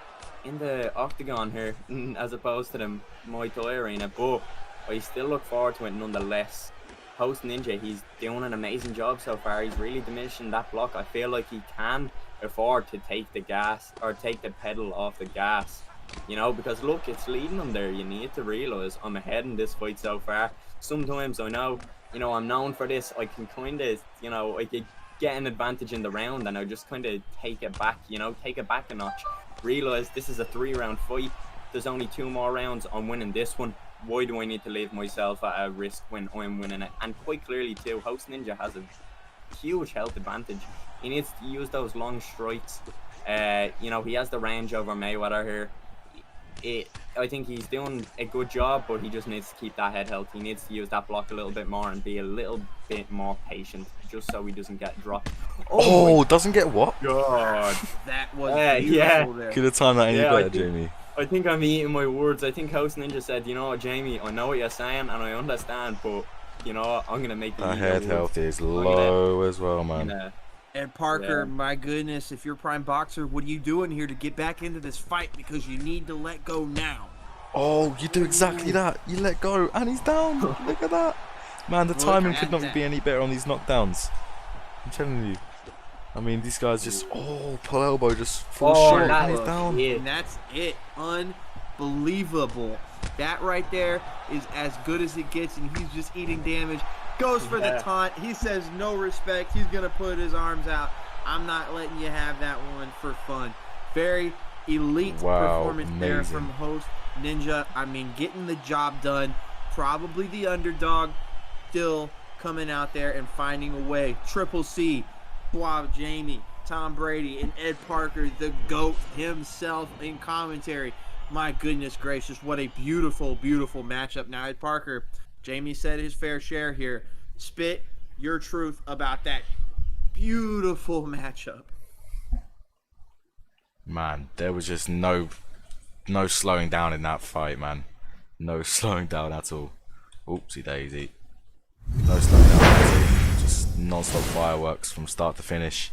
octagon here, as opposed to the Muay Thai arena, but I still look forward to it nonetheless. Host Ninja, he's doing an amazing job so far. He's really diminishing that block. I feel like he can afford to take the gas, or take the pedal off the gas. You know, because look, it's leading him there. You need to realize I'm ahead in this fight so far. Sometimes I know, you know, I'm known for this. I can kind of, you know, I could get an advantage in the round and I just kind of take it back, you know, take it back a notch. Realize this is a 3-round fight. There's only 2 more rounds. I'm winning this one. Why do I need to leave myself at a risk when I'm winning it? And quite clearly too, Host Ninja has a huge health advantage. He needs to use those long strikes. You know, he has the range over Mayweather here. I think he's doing a good job, but he just needs to keep that head health. He needs to use that block a little bit more and be a little bit more patient, just so he doesn't get dropped. Oh, doesn't get what? God, That was beautiful yeah. there. Could have timed that any better, Jamie. I think I'm eating my words. I think Host Ninja said, you know what, Jamie, I know what you're saying and I understand, but you know what, I'm gonna make you That eat your head words. health is low as well, man. And Parker, Yeah. my goodness, if you're Prime Boxer, what are you doing here to get back into this fight? Because you need to let go now. Oh, you do exactly that. You let go, and he's down. Look at that. Man, the timing could not be any better on these knockdowns. I'm telling you. I mean, these guys just, pull elbow, just fall short, and he's down. And that's it. Unbelievable. That right there is as good as it gets, and he's just eating damage. Goes for the taunt. He says no respect. He's going to put his arms out. I'm not letting you have that one for fun. Very elite performance there from host Ninja. I mean, getting the job done. Probably the underdog. Still coming out there and finding a way. Triple C, Suave Jamie, Tom Brady, and Ed Parker, the GOAT himself in commentary. My goodness gracious, what a beautiful, beautiful matchup. Now, Ed Parker, Jamie said his fair share here. Spit your truth about that beautiful matchup. Man, there was just no slowing down in that fight, man. No slowing down at all. Oopsie daisy. No slowing down at all. Just non-stop fireworks from start to finish.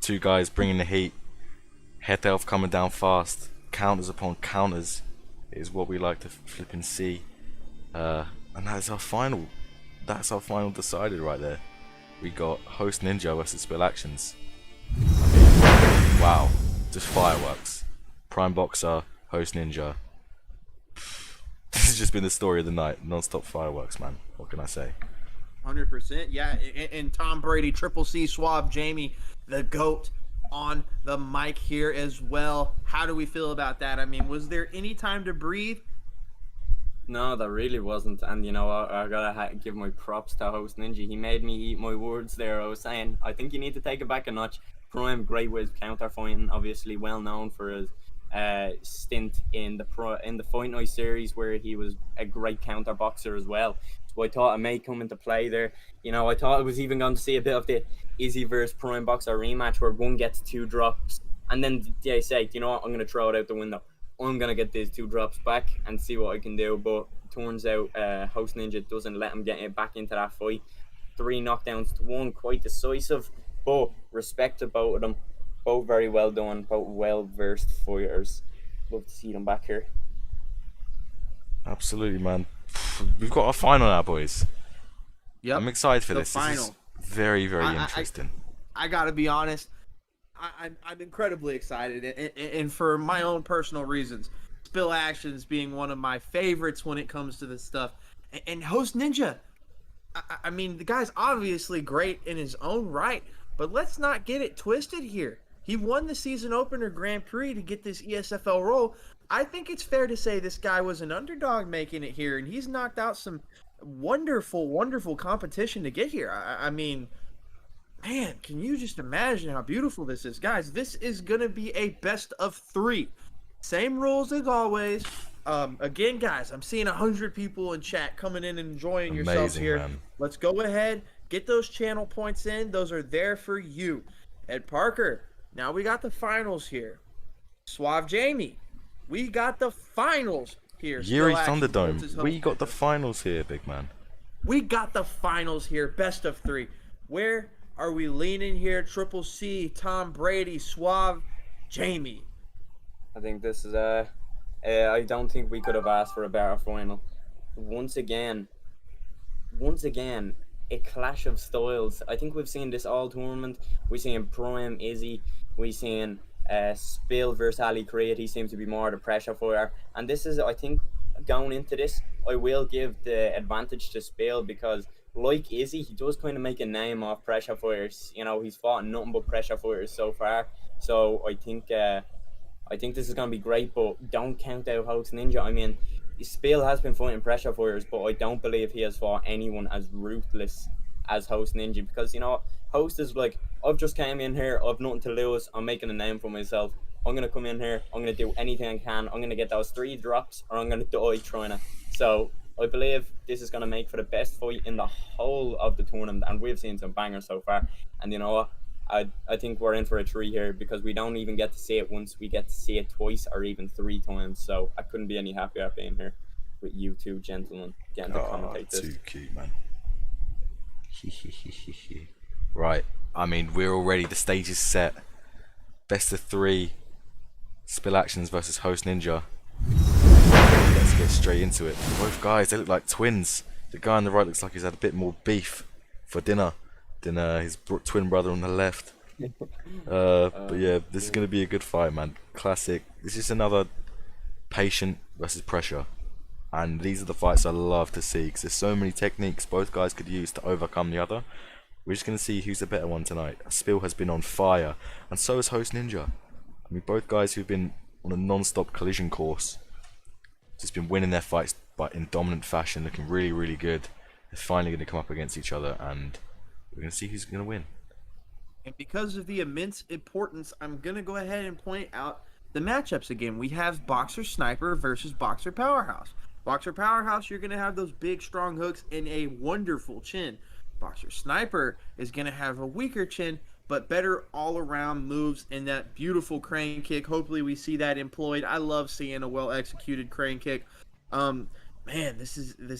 Two guys bringing the heat. Head health coming down fast. Counters upon counters is what we like to flip and see. And that's our final. That's our final decided right there. We got host Ninja versus Spill Actions. Wow, just fireworks. Prime Boxer, host Ninja. This has just been the story of the night. Non-stop fireworks, man. What can I say? 100%. Yeah, and Tom Brady, Triple C, Suave Jamie, the GOAT on the mic here as well. How do we feel about that? I mean, was there any time to breathe? No, there really wasn't. And you know, I gotta give my props to host Ninja. He made me eat my words there. I was saying, I think you need to take it back a notch. Prime, great with counter fighting, obviously well known for his stint in the Fight Night series, where he was a great counter boxer as well. So I thought it may come into play there. You know, I thought I was even going to see a bit of the Izzy versus Prime Boxer rematch, where one gets 2 drops, and then they say, you know what, I'm going to throw it out the window. I'm going to get these 2 drops back and see what I can do. But turns out host Ninja doesn't let him get it back into that fight. 3 knockdowns to 1, quite decisive. But respect to both of them. Both very well done, both well-versed fighters. Love to see them back here. Absolutely, man. We've got a final now, boys. Yep. I'm excited for this. Final. This is very, very interesting. I gotta be honest. I'm incredibly excited, and for my own personal reasons. Spill Actions being one of my favorites when it comes to this stuff. And host Ninja, I mean, the guy's obviously great in his own right, but let's not get it twisted here. He won the season opener Grand Prix to get this ESFL role. I think it's fair to say this guy was an underdog making it here, and he's knocked out some wonderful, wonderful competition to get here. I mean, man, can you just imagine how beautiful this is? Guys, this is going to be a best of 3. Same rules as always. Again, guys, I'm seeing 100 people in chat coming in and enjoying yourselves here. Man. Let's go ahead, get those channel points in. Those are there for you. Ed Parker, now we got the finals here. Suave Jamie, we got the finals here. Yuri Thunderdome, we got the finals here, big man. We got the finals here, best of 3. Where are we leaning here? Triple C, Tom Brady, Suave Jamie. I think this is I don't think we could have asked for a better final. Once again, a clash of styles. I think we've seen this all tournament. We've seen Prime, Izzy. We've seen Spill versus Ali Creed. He seems to be more the pressure fighter. And this is, I think, going into this, I will give the advantage to Spill, because like Izzy, he does kind of make a name off pressure fighters. You know, he's fought nothing but pressure fighters so far. So I think this is going to be great, but don't count out host Ninja. I mean, Spill has been fighting pressure fighters, but I don't believe he has fought anyone as ruthless as host Ninja, because, you know, host is like, I've just came in here, I've nothing to lose, I'm making a name for myself. I'm going to come in here, I'm going to do anything I can, I'm going to get those 3 drops, or I'm going to die trying to. So I believe this is going to make for the best fight in the whole of the tournament, and we've seen some bangers so far. And you know what? I think we're in for a 3 here, because we don't even get to see it once, we get to see it twice or even 3 times. So I couldn't be any happier being here with you 2 gentlemen getting to commentate this. Too cute, man. Right, I mean, the stage is set. Best of 3, Spill Actions versus Host Ninja. Let's get straight into it. Both guys, they look like twins. The guy on the right looks like he's had a bit more beef for dinner than his twin brother on the left. But yeah, this is going to be a good fight, man. Classic. This is another patient versus pressure. And these are the fights I love to see because there's so many techniques both guys could use to overcome the other. We're just going to see who's the better one tonight. Spill has been on fire, and so has Host Ninja. I mean, both guys who've been on a non-stop collision course. Just been winning their fights but in dominant fashion, looking really, really good. They're finally going to come up against each other, and we're going to see who's going to win. And because of the immense importance, I'm going to go ahead and point out the matchups again. We have Boxer Sniper versus Boxer Powerhouse. Boxer Powerhouse, you're going to have those big, strong hooks and a wonderful chin. Boxer Sniper is going to have a weaker chin, but better all-around moves and that beautiful crane kick. Hopefully we see that employed. I love seeing a well-executed crane kick. Man,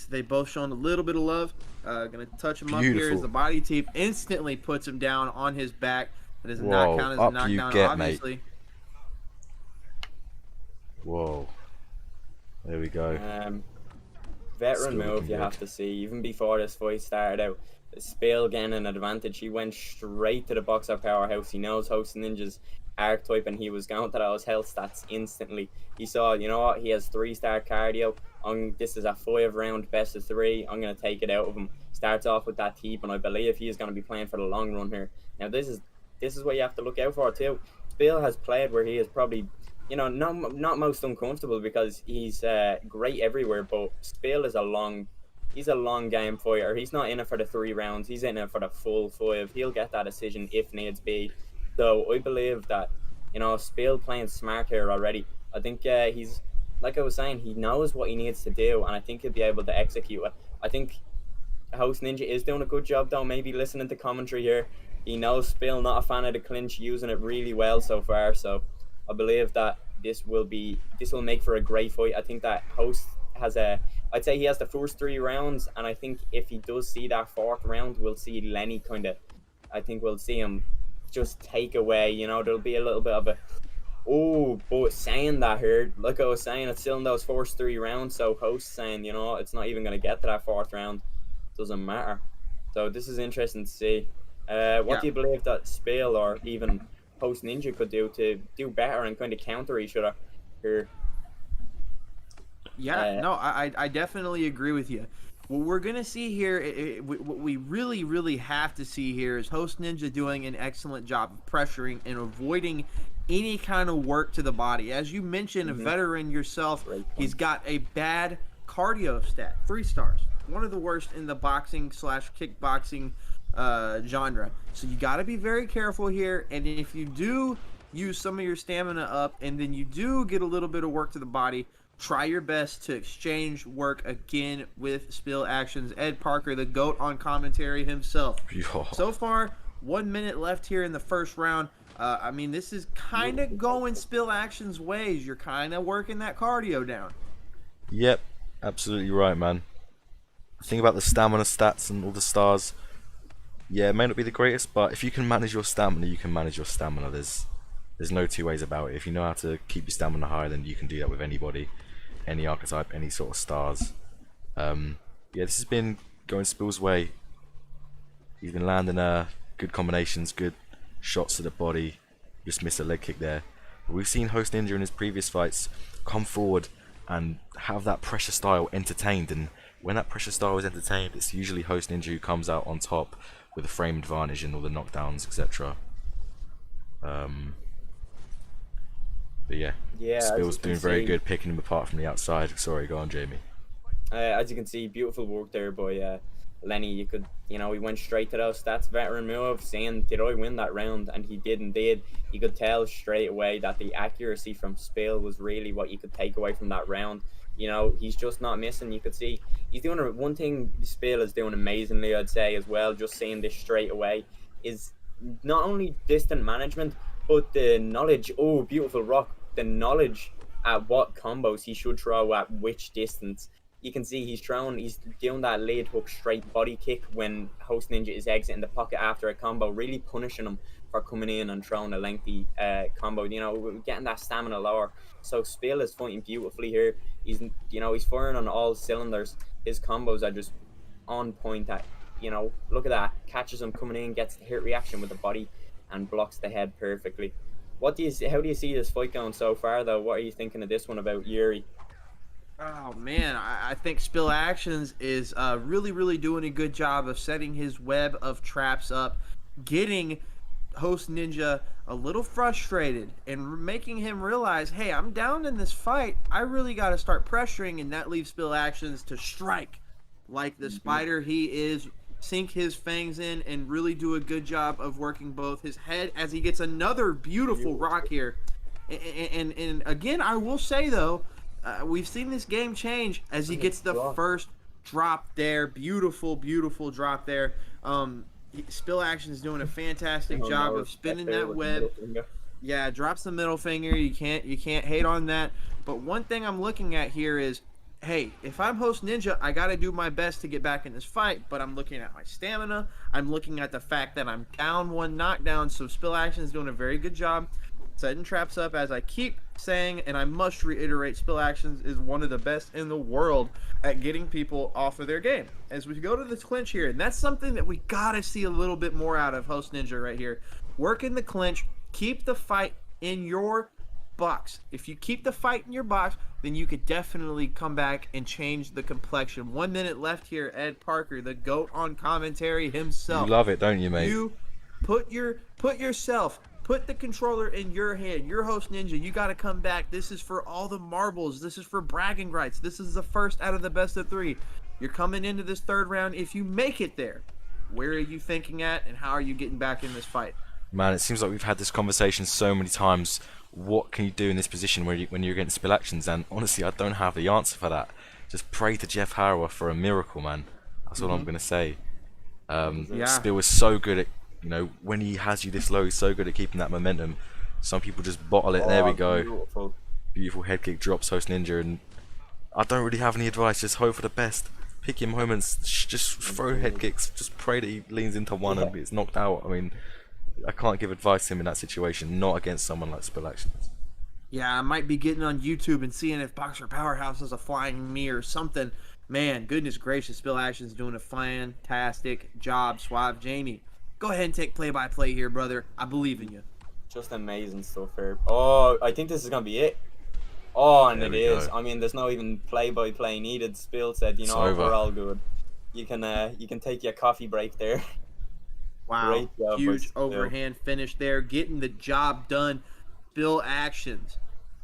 they both shown a little bit of love. Gonna touch him up here as the body teep instantly puts him down on his back. That does not count as a knockdown, obviously. Mate. Whoa. There we go. Veteran move you have to see. Even before this fight started out, Spill getting an advantage. He went straight to the Boxer Powerhouse. He knows Host Ninja's archetype, and he was going to those health stats instantly. He saw, you know what, he has 3-star cardio. This is a 5-round best of 3. I'm going to take it out of him. Starts off with that teep, and I believe he is going to be playing for the long run here. Now, this is what you have to look out for too. Spill has played where he is probably, you know, not most uncomfortable because he's great everywhere, but Spill is he's a long game fighter. He's not in it for the 3 rounds. He's in it for the full 5. He'll get that decision if needs be. So I believe that, you know, Spill playing smart here already. I think he's, like I was saying, he knows what he needs to do, and I think he'll be able to execute it. I think Host Ninja is doing a good job, though, maybe listening to commentary here. He knows Spill, not a fan of the clinch, using it really well so far. So I believe that this will make for a great fight. I think that Host has I'd say he has the first 3 rounds, and I think if he does see that 4th round, we'll see Lenny I think we'll see him just take away, you know, there'll be a little bit of but saying that here, like I was saying, it's still in those first 3 rounds, so Host saying, you know, it's not even going to get to that 4th round, doesn't matter. So this is interesting to see. What do you believe that Spill or even Host Ninja could do to do better and kind of counter each other here? I definitely agree with you. What we're going to see here, what we really, really have to see here is Host Ninja doing an excellent job of pressuring and avoiding any kind of work to the body. As you mentioned, a veteran yourself, he's got a bad cardio stat, 3 stars. One of the worst in the boxing/kickboxing genre. So you got to be very careful here, and if you do use some of your stamina up and then you do get a little bit of work to the body, try your best to exchange work again with Spill Actions. Ed Parker, the GOAT on commentary himself. Yo. So far, 1 minute left here in the first round. I mean, this is kind of going Spill Actions ways. You're kind of working that cardio down. Yep, absolutely right, man. Think about the stamina stats and all the stars. Yeah, it may not be the greatest, but if you can manage your stamina, you can manage your stamina. There's no 2 ways about it. If you know how to keep your stamina high, then you can do that with anybody, any archetype, any sort of stars. Yeah, this has been going Spill's way. He's been landing good combinations, good shots to the body. Just missed a leg kick there. But we've seen Host Ninja in his previous fights come forward and have that pressure style entertained, and when that pressure style is entertained, it's usually Host Ninja who comes out on top with a frame advantage and all the knockdowns, etc. But yeah, Spill's doing very good, picking him apart from the outside. Sorry, go on, Jamie. As you can see, beautiful work there by Lenny. He went straight to those stats, veteran move, saying, did I win that round? And he did indeed. You could tell straight away that the accuracy from Spill was really what you could take away from that round. You know, he's just not missing. You could see he's doing one thing Spill is doing amazingly, I'd say, as well, just seeing this straight away, is not only distant management, but the knowledge. Oh, beautiful rock. The knowledge at what combos he should throw at which distance. you can see he's doing that lead hook straight body kick when Host Ninja is exiting the pocket after a combo, really punishing him for coming in and throwing a lengthy combo, getting that stamina lower. So Spill is fighting beautifully here. He's firing on all cylinders. His combos are just on point. Look at that. Catches him coming in, gets the hit reaction with the body, and blocks the head perfectly. How do you see this fight going so far, though? What are you thinking of this one about Yuri? Oh man, I think Spill Actions is really, really doing a good job of setting his web of traps up, getting Host Ninja a little frustrated and making him realize, hey, I'm down in this fight. I really got to start pressuring, and that leaves Spill Actions to strike like the spider he is, sink his fangs in, and really do a good job of working both his head as he gets another beautiful rock here. And again, I will say though, we've seen this game change as he gets the first drop there. Beautiful, beautiful drop there. Spill Action is doing a fantastic job of spinning that web. Yeah, drops the middle finger. You can't hate on that. But one thing I'm looking at here is, hey, if I'm Host Ninja, I got to do my best to get back in this fight, but I'm looking at my stamina. I'm looking at the fact that I'm down one knockdown, so Spill Action is doing a very good job setting traps up, as I keep saying, and I must reiterate, Spill Actions is one of the best in the world at getting people off of their game. As we go to the clinch here, and that's something that we got to see a little bit more out of Host Ninja right here. Work in the clinch, keep the fight in your box. If you keep the fight in your box, then you could definitely come back and change the complexion. 1 minute left here. Ed Parker, the GOAT on commentary himself. You love it, don't you, mate? You put the controller in your hand. You're Host Ninja. You got to come back. This is for all the marbles. This is for bragging rights. This is the first out of the best of 3. You're coming into this third round. If you make it there, where are you thinking at, and how are you getting back in this fight? Man, it seems like we've had this conversation so many times. What can you do in this position when you're getting Spill Actions? And honestly, I don't have the answer for that. Just pray to Jeff Harrower for a miracle, man. That's all I'm going to say. Spill is so good at, when he has you this low, he's so good at keeping that momentum. Some people just bottle it. There we go. Beautiful head kick drops Host Ninja, and I don't really have any advice. Just hope for the best. Pick your moments. Just throw head kicks. Just pray that he leans into one and gets knocked out. I mean, I can't give advice to him in that situation. Not against someone like Spill Actions. Yeah, I might be getting on YouTube and seeing if Boxer Powerhouse has a flying knee or something. Man, goodness gracious, Spill Action's doing a fantastic job. Suave Jamie, go ahead and take play-by-play here, brother. I believe in you. Just amazing stuff here. Oh, I think this is going to be it. Oh, and it is. I mean, there's no even play-by-play needed. Spill said, we're all good. You can take your coffee break there. Wow, huge overhand finish there, getting the job done. Spill Actions,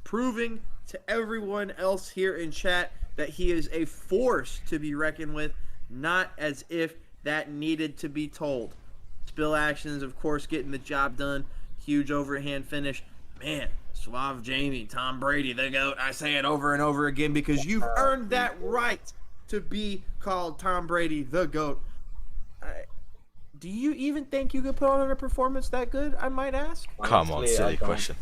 proving to everyone else here in chat that he is a force to be reckoned with, not as if that needed to be told. Spill Actions, of course, getting the job done. Huge overhand finish. Man, Suave Jamie, Tom Brady, the GOAT. I say it over and over again because you've earned that right to be called Tom Brady, the GOAT. Do you even think you could put on a performance that good, I might ask? Come on, silly question.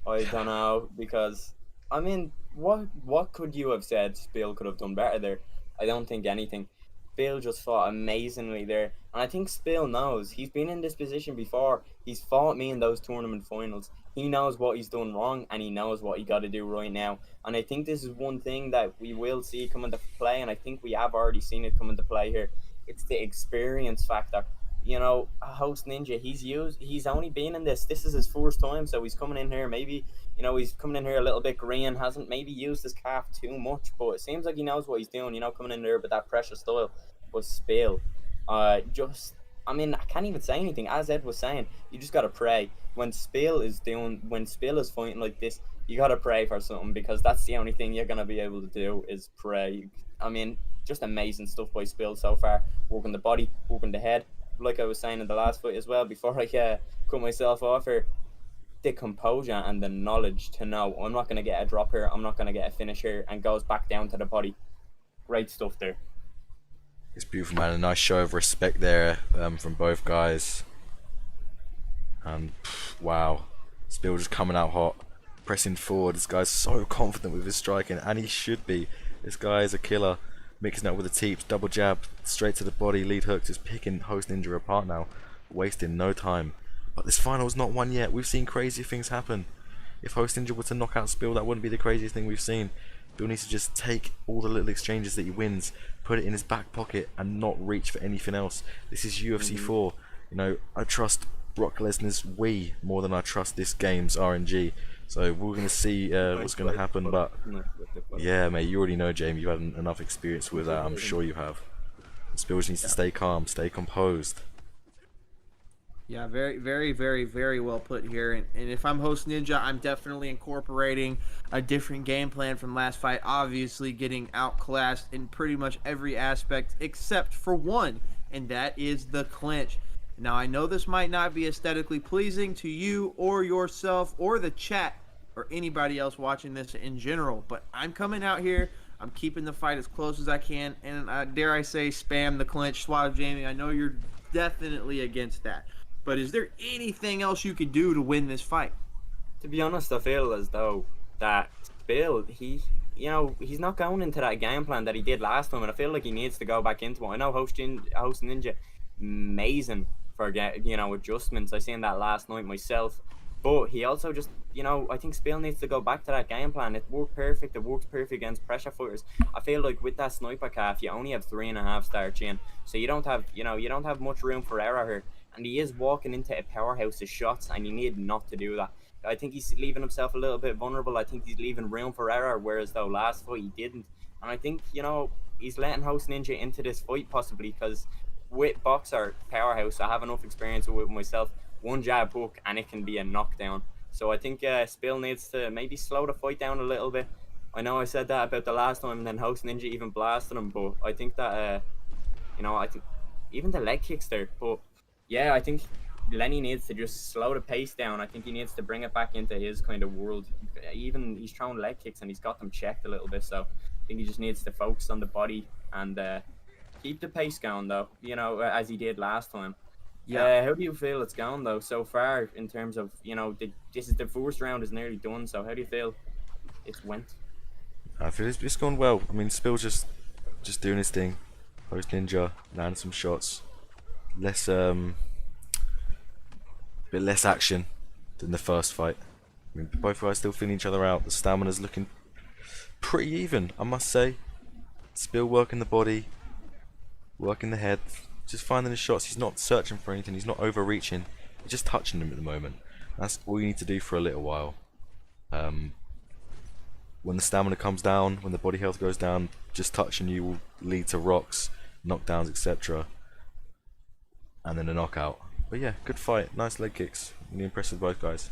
I don't know, because, I mean, what could you have said Spill could have done better there? I don't think anything. Spill just fought amazingly there. And I think Spill knows. He's been in this position before. He's fought me in those tournament finals. He knows what he's done wrong, and he knows what he got to do right now. And I think this is one thing that we will see come into play, and I think we have already seen it come into play here. It's the experience factor. Host Ninja, he's only been in this. This is his first time, so he's coming in here. Maybe, he's coming in here a little bit green, hasn't maybe used his calf too much, but it seems like he knows what he's doing, coming in there with that pressure style. But Spill, I can't even say anything. As Ed was saying, you just gotta pray. When Spill is fighting like this, you gotta pray for something, because that's the only thing you're gonna be able to do is pray. I mean, just amazing stuff by Spill so far. Working the body, working the head. Like I was saying in the last fight as well, before I cut myself off here, the composure and the knowledge to know I'm not going to get a drop here, I'm not going to get a finish here, and goes back down to the body. Great stuff there. It's beautiful, man. A nice show of respect there from both guys. And wow, Spill just coming out hot, pressing forward. This guy's so confident with his striking, and he should be. This guy is a killer. Mixing up with the teeps, double jab, straight to the body, lead hook, just picking Host Ninja apart now, wasting no time. But this final's not won yet. We've seen crazy things happen. If Host Ninja were to knock out Spill, that wouldn't be the craziest thing we've seen. Bill needs to just take all the little exchanges that he wins, put it in his back pocket, and not reach for anything else. This is UFC 4. You know, I trust Brock Lesnar's Wii more than I trust this game's RNG. So we're going to see what's going to happen. But yeah, mate, you already know, Jamie. You've had enough experience with that. I'm sure you have. Spill just needs to stay calm, stay composed. Yeah, very, very, very, very well put here. And if I'm Host Ninja, I'm definitely incorporating a different game plan from last fight. Obviously, getting outclassed in pretty much every aspect except for one, and that is the clinch. Now, I know this might not be aesthetically pleasing to you or yourself or the chat or anybody else watching this in general, but I'm coming out here. I'm keeping the fight as close as I can, and dare I say, spam the clinch. Suave Jamie, I know you're definitely against that. But is there anything else you could do to win this fight? To be honest, I feel as though that Bill, he's not going into that game plan that he did last time, and I feel like he needs to go back into it. I know Host Ninja, amazing for adjustments. I seen that last night myself, but he also just, I think Spill needs to go back to that game plan. It worked perfect. It works perfect against pressure fighters. I feel like with that sniper calf, you only have 3.5 star chin, so you don't have much room for error here. And he is walking into a powerhouse of shots, and you need not to do that. I think he's leaving himself a little bit vulnerable. I think he's leaving room for error, whereas though last fight he didn't. And I think, he's letting Host Ninja into this fight possibly because with boxer powerhouse, I have enough experience with myself. One jab hook, and it can be a knockdown. So I think Spill needs to maybe slow the fight down a little bit. I know I said that about the last time, and then Host Ninja even blasted him, but I think that, I think even the leg kicks there, but yeah, I think Lenny needs to just slow the pace down. I think he needs to bring it back into his kind of world. Even he's throwing leg kicks and he's got them checked a little bit. So I think he just needs to focus on the body and keep the pace going, though, as he did last time. Yeah. How do you feel it's going, though, so far in terms of, this is the first round is nearly done. So how do you feel it's went? I feel it's gone well. I mean, Spill's just doing his thing. Host Ninja, landing some shots. Bit less action than the first fight. I mean, both guys still feeling each other out. The stamina's looking pretty even, I must say. Spill working the body, working the head, just finding his shots. He's not searching for anything. He's not overreaching. He's just touching them at the moment. That's all you need to do for a little while. When the stamina comes down, when the body health goes down, just touching you will lead to rocks, knockdowns, etc. And then a knockout. But yeah, good fight. Nice leg kicks. Really impressed with both guys.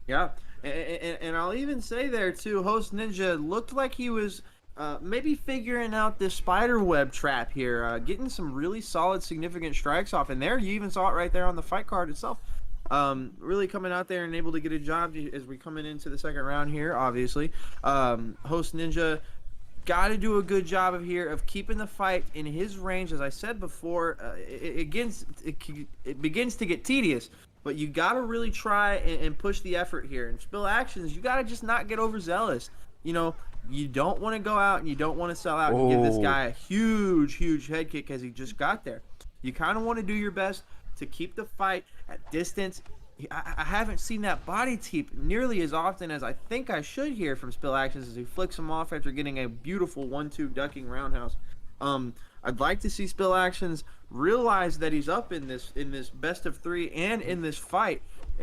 Yeah, and I'll even say there too, Host Ninja looked like he was maybe figuring out this spider web trap here, getting some really solid, significant strikes off. And there, you even saw it right there on the fight card itself. Really coming out there and able to get a job as we coming into the second round here. Obviously, Host Ninja got to do a good job of keeping the fight in his range. As I said before, it begins to get tedious, but you got to really try and push the effort here. And Spill Actions, you got to just not get overzealous. You don't want to go out and you don't want to sell out and give this guy a huge head kick as he just got there. You kind of want to do your best to keep the fight at distance. I haven't seen that body teep nearly as often as I think I should hear from Spill Actions as he flicks him off after getting a beautiful 1-2 ducking roundhouse. I'd like to see Spill Actions realize that he's up in this best of 3 and in this fight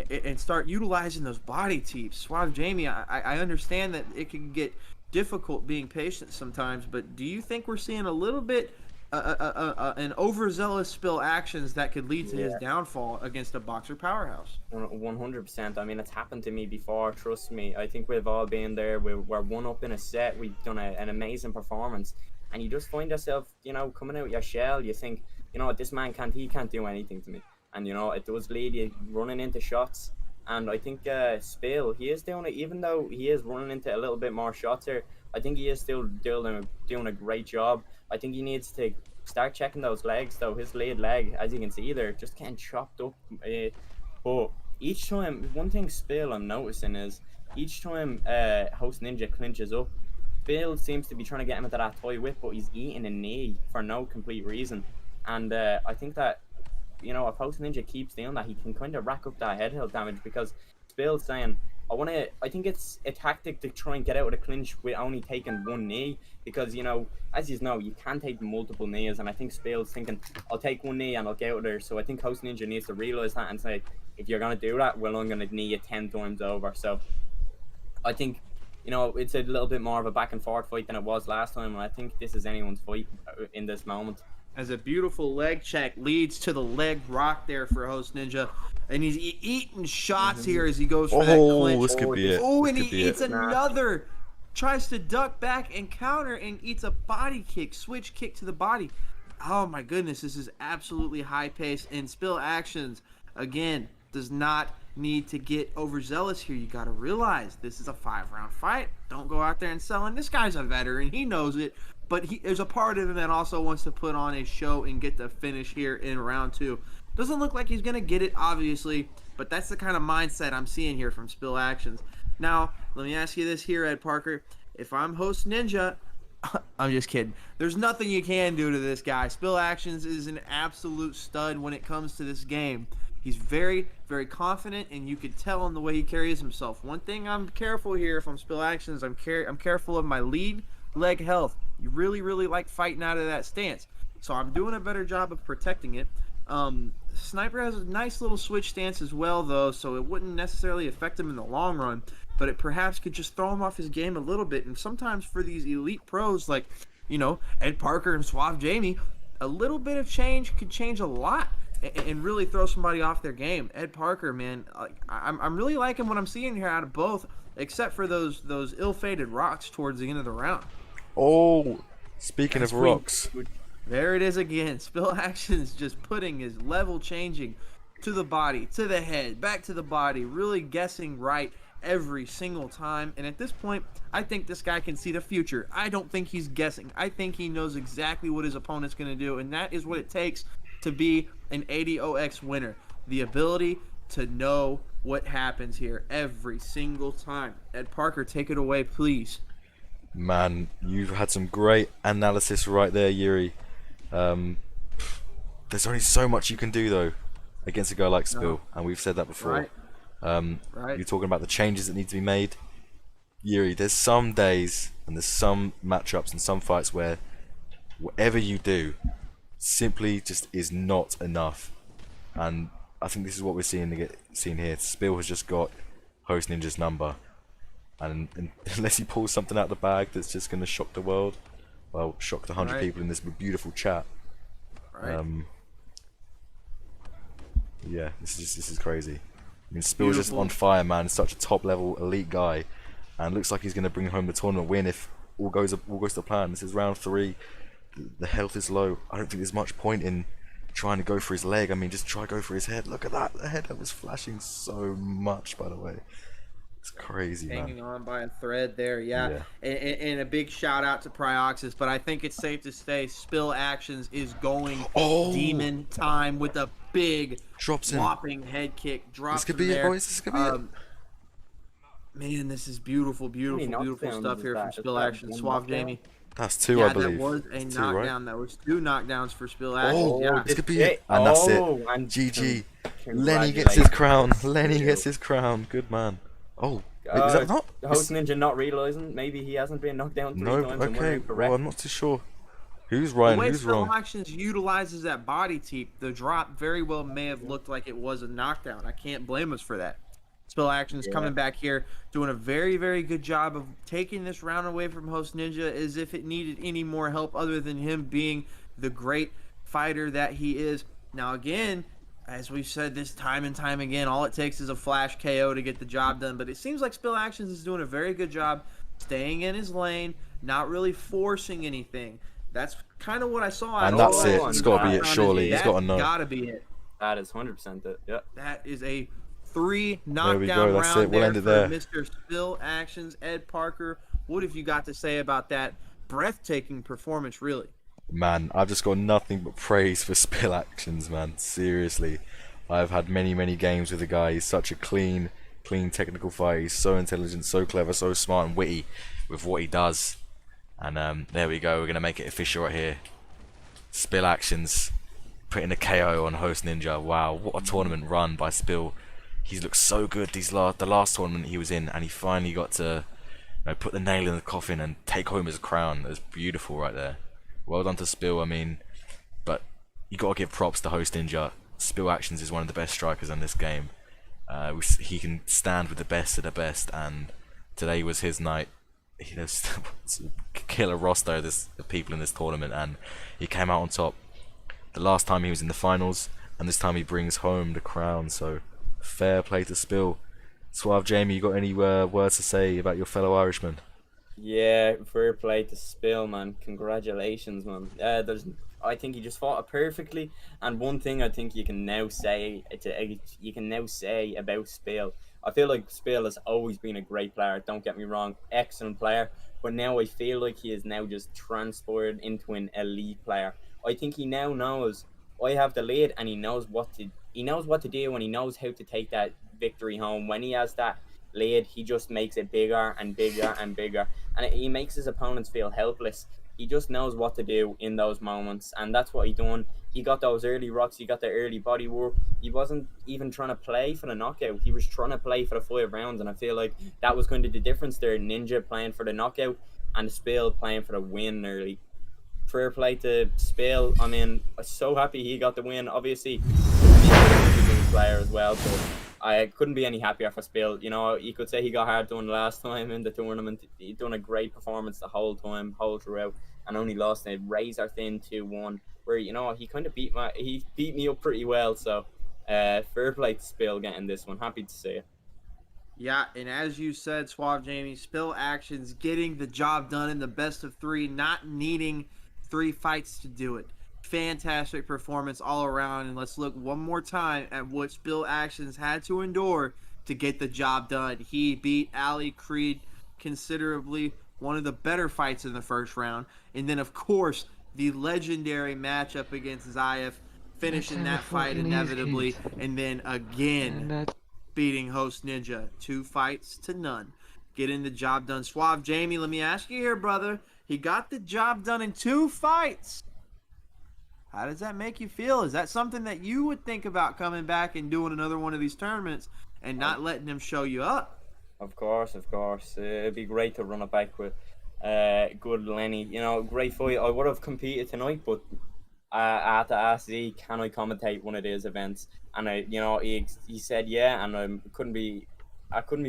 and start utilizing those body teeps. Suave Jamie, I understand that it can get difficult being patient sometimes, but do you think we're seeing a little bit an overzealous Spill Actions that could lead to his downfall against a boxer powerhouse? 100%. I mean, it's happened to me before, trust me. I think we've all been there. We're one up in a set. We've done an amazing performance. And you just find yourself, coming out your shell. You think, what, this man he can't do anything to me. And, it does lead you running into shots. And I think Spill, he is doing it, even though he is running into a little bit more shots here, I think he is still doing a great job. I think he needs to start checking those legs, though. His lead leg, as you can see there, just getting chopped up. But each time, one thing Spill I'm noticing is each time Host Ninja clinches up, Bill seems to be trying to get him into that toy whip, but he's eating a knee for no complete reason. And I think that, you know, if Host Ninja keeps doing that, he can kind of rack up that head hill damage, because Bill's saying, I think it's a tactic to try and get out of the clinch with only taking one knee, because, you know, as you know, you can take multiple knees, and I think Spill's thinking, I'll take one knee and I'll get out of there. So I think Host Ninja needs to realize that and say, if you're going to do that, well, I'm going to knee you 10 times over. So I think, you know, it's a little bit more of a back and forth fight than it was last time, and I think this is anyone's fight in this moment. As a beautiful leg check leads to the leg rock there for Host Ninja. And he's eating shots here as he goes for that clinch. This could be it. Oh, and he eats another. Tries to duck back and counter and eats a body kick, switch kick to the body. Oh my goodness, this is absolutely high pace. And Spill Actions, again, does not need to get overzealous here. You got to realize this is a 5-round fight. Don't go out there and sell him. This guy's a veteran. He knows it. But there's a part of him that also wants to put on a show and get the finish here in round 2. Doesn't look like he's going to get it, obviously, but that's the kind of mindset I'm seeing here from Spill Actions. Now, let me ask you this here, Ed Parker. If I'm Host Ninja, I'm just kidding. There's nothing you can do to this guy. Spill Actions is an absolute stud when it comes to this game. He's very, very confident, and you could tell in the way he carries himself. One thing I'm careful here from Spill Actions, I'm careful of my lead leg health. You really, really like fighting out of that stance. So I'm doing a better job of protecting it. Sniper has a nice little switch stance as well, though, so it wouldn't necessarily affect him in the long run, but it perhaps could just throw him off his game a little bit. And sometimes for these elite pros like, you know, Ed Parker and Suave Jamie, a little bit of change could change a lot and really throw somebody off their game. Ed Parker, man, I'm really liking what I'm seeing here out of both, except for those ill-fated rocks towards the end of the round. Oh, speaking of rocks. There it is again. Spill Actions just putting his level changing to the body, to the head, back to the body, really guessing right every single time. And at this point, I think this guy can see the future. I don't think he's guessing. I think he knows exactly what his opponent's going to do, and that is what it takes to be an 8OX winner. The ability to know what happens here every single time. Ed Parker, take it away, please. Man, you've had some great analysis right there, Yuri. There's only so much you can do though against a guy like Spill, and we've said that before. Right. You're talking about the changes that need to be made. Yuri, there's some days and there's some matchups and some fights where whatever you do simply just is not enough, and I think this is what we're seeing here. Spill has just got Host Ninja's number, and unless he pulls something out of the bag that's just going to shock the world, well, shock the 100 people in this beautiful chat. Yeah, this is crazy. I mean, Spill's just on fire, man. Such a top level elite guy, and looks like he's going to bring home the tournament win if all goes to plan. This is round 3. The health is low. I don't think there's much point in trying to go for his leg. I mean, just try to go for his head. Look at that. The head that was flashing so much, by the way. It's crazy, man. Hanging on by a thread there, yeah. And a big shout out to Prioxis, but I think it's safe to say Spill Actions is going demon time with a big whopping head kick. This could be it, boys. This could be it. Man, this is beautiful stuff here from Spill Actions. Suave Jamie. That's 2, I believe. That was a knockdown. Right? That was 2 knockdowns for Spill Actions. This could be it. And that's it. And GG. Lenny gets his crown. Lenny gets his crown. Good man. Oh, is that not? Host Ninja not realizing maybe he hasn't been knocked down 3 times. No, okay. Well, I'm not too sure. Who's right? Who's wrong? The way Spill Actions utilizes that body teep, the drop very well may have looked like it was a knockdown. I can't blame us for that. Spill Actions coming back here, doing a very, very good job of taking this round away from Host Ninja as if it needed any more help other than him being the great fighter that he is. Now, again, as we've said this time and time again, all it takes is a flash KO to get the job done. But it seems like Spill Actions is doing a very good job staying in his lane, not really forcing anything. That's kind of what I saw. And that's it. It's got to be it, surely. He's got to know. Got to be it. That is 100% it. Yep. That is a 3 knockdown round we'll end it there. Mr. Spill Actions. Ed Parker, what have you got to say about that breathtaking performance, really? Man, I've just got nothing but praise for Spill Actions, man. Seriously. I've had many, many games with the guy. He's such a clean technical fighter. He's so intelligent, so clever, so smart and witty with what he does. And there we go. We're gonna make it official right here. Spill Actions putting a KO on Host Ninja. Wow, what a tournament run by Spill. He's looked so good the last tournament he was in, and he finally got to put the nail in the coffin and take home his crown. That was beautiful right there. Well done to Spill. I mean, but you gotta give props to Host Ninja. Spill Actions is one of the best strikers in this game. He can stand with the best of the best, and today was his night. He was killer roster of people in this tournament, and he came out on top. The last time he was in the finals, and this time he brings home the crown. So fair play to Spill. Suave Jamie, you got any words to say about your fellow Irishman? Yeah, fair play to Spill, man. Congratulations, man. I think he just fought it perfectly. And one thing I think you can now say about Spill, I feel like Spill has always been a great player. Don't get me wrong, excellent player. But now I feel like he is now just transported into an elite player. I think he now knows I have the lead, and he knows what to do, and he knows how to take that victory home. When he has that lead, he just makes it bigger and bigger and bigger, and he makes his opponents feel helpless. He just knows what to do in those moments, and that's what he done. He got those early rocks, he got the early body work. He wasn't even trying to play for the knockout, he was trying to play for the 5 rounds, and I feel like that was kind of the difference there. Ninja playing for the knockout and Spill playing for the win early. Fair play to Spill. I mean, I'm so happy he got the win. Obviously, he's a good player as well, but I couldn't be any happier for Spill. You know, you could say he got hard done last time in the tournament. He done a great performance the whole time, whole throughout, and only lost a razor thin 2-1. Where he kind of beat me up pretty well. So, fair play to Spill getting this one. Happy to see it. Yeah, and as you said, Suave Jamie, Spill Actions getting the job done in the best of 3, not needing 3 fights to do it. Fantastic performance all around, and let's look one more time at what Spill Actions had to endure to get the job done. He beat Ali Creed considerably, one of the better fights in the first round, and then of course the legendary matchup against Zayev, finishing that fight inevitably, and then again beating Host Ninja 2 fights to none, getting the job done. Suave Jamie, let me ask you here, brother. He got the job done in 2 fights. How does that make you feel? Is that something that you would think about coming back and doing another one of these tournaments and not letting him show you up? Of course. It'd be great to run it back with good Lenny. You know, great fight. I would have competed tonight, but I had to ask Z, can I commentate one of these events? And he said yeah, and I couldn't be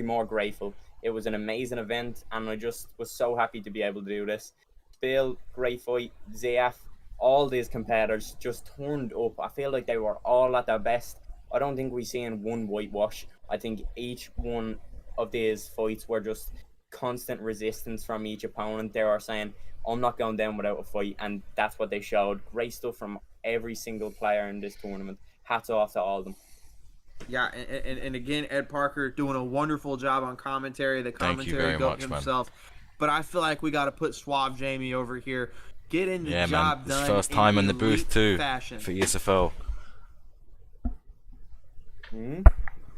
more grateful. It was an amazing event, and I just was so happy to be able to do this. Spill, great fight. ZF, all these competitors just turned up. I feel like they were all at their best. I don't think we seen one whitewash. I think each one of these fights were just constant resistance from each opponent. They were saying, I'm not going down without a fight, and that's what they showed. Great stuff from every single player in this tournament. Hats off to all of them. Yeah, and again, Ed Parker doing a wonderful job on commentary. The commentary goat himself. Man. But I feel like we got to put Suave Jamie over here. Getting the job done. His first time in the booth too fashion. For ESFL.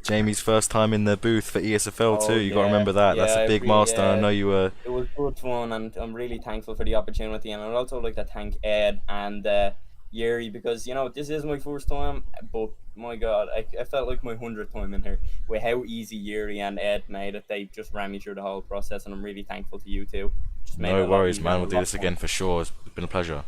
Jamie's first time in the booth for ESFL too. You got to remember that. That's a big milestone. I know you were. It was good fun, and I'm really thankful for the opportunity. And I'd also like to thank Ed and Yuri, because this is my first time, but my God, I felt like my 100th time in here with how easy Yuri and Ed made it. They just ran me through the whole process, and I'm really thankful to you too. No worries, man. We'll do this again for sure. It's been a pleasure.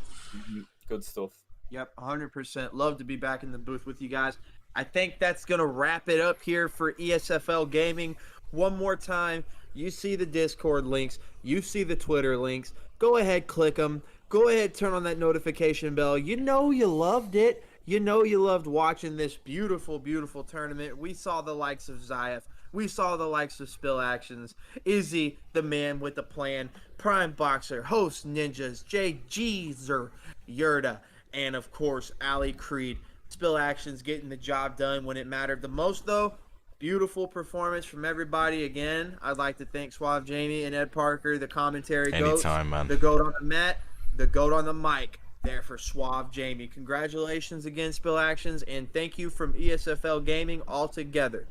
Good stuff. Yep, 100%. Love to be back in the booth with you guys. I think that's going to wrap it up here for ESFL Gaming. One more time, you see the Discord links, you see the Twitter links. Go ahead, click them. Go ahead, turn on that notification bell. You know you loved it. You know you loved watching this beautiful, beautiful tournament. We saw the likes of Zayev. We saw the likes of Spill Actions. Izzy, the man with the plan. Prime Boxer, Host Ninjas, Jay Jeezer, Yoda, and of course, Ali Creed. Spill Actions getting the job done when it mattered the most, though. Beautiful performance from everybody. Again, I'd like to thank Suave Jamie and Ed Parker, the commentary goats. Anytime, man. The goat on the mat, the goat on the mic. There for Suave Jamie. Congratulations again, Spill Actions, and thank you from ESFL Gaming altogether.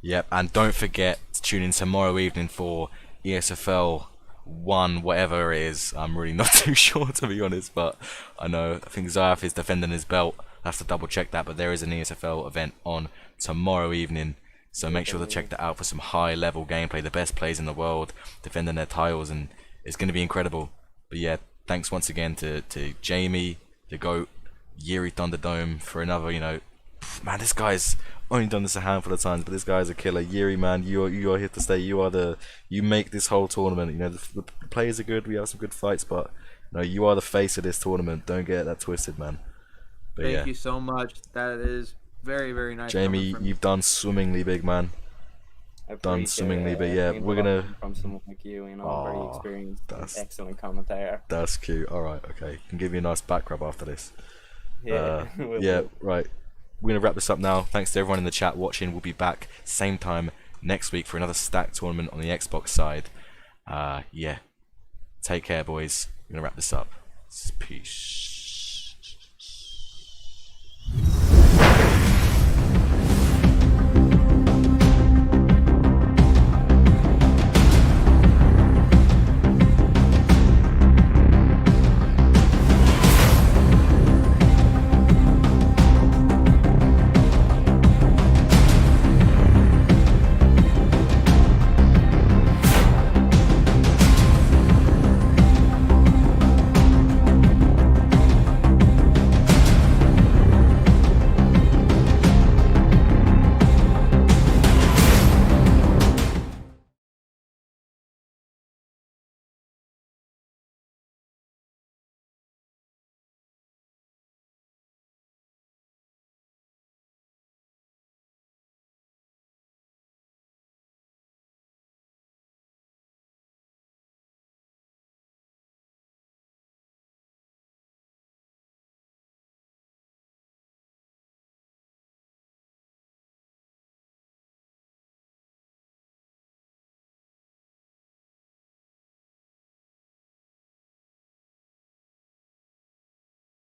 Yep, and don't forget to tune in tomorrow evening for ESFL 1, whatever it is. I'm really not too sure, to be honest, but I think Zayaf is defending his belt. I have to double check that, but there is an ESFL event on tomorrow evening, so make sure to check that out for some high level gameplay. The best players in the world defending their titles, and it's going to be incredible. But yeah, thanks once again to Jamie, the GOAT, Yuri Thunderdome for another, man, this guy's only done this a handful of times, but this guy's a killer. Yuri, man, you are here to stay. You make this whole tournament. The players are good. We have some good fights, but you are the face of this tournament. Don't get that twisted, man. But Thank you so much. That is very, very nice. Jamie, you've done swimmingly, big man. Done swimmingly, but yeah, we're gonna from someone like you, very experienced, excellent commentator. That's cute. All right, okay, can give you a nice back rub after this. Yeah, yeah, right. We're gonna wrap this up now. Thanks to everyone in the chat watching. We'll be back same time next week for another stacked tournament on the Xbox side. Yeah, take care, boys. We're gonna wrap this up. Peace.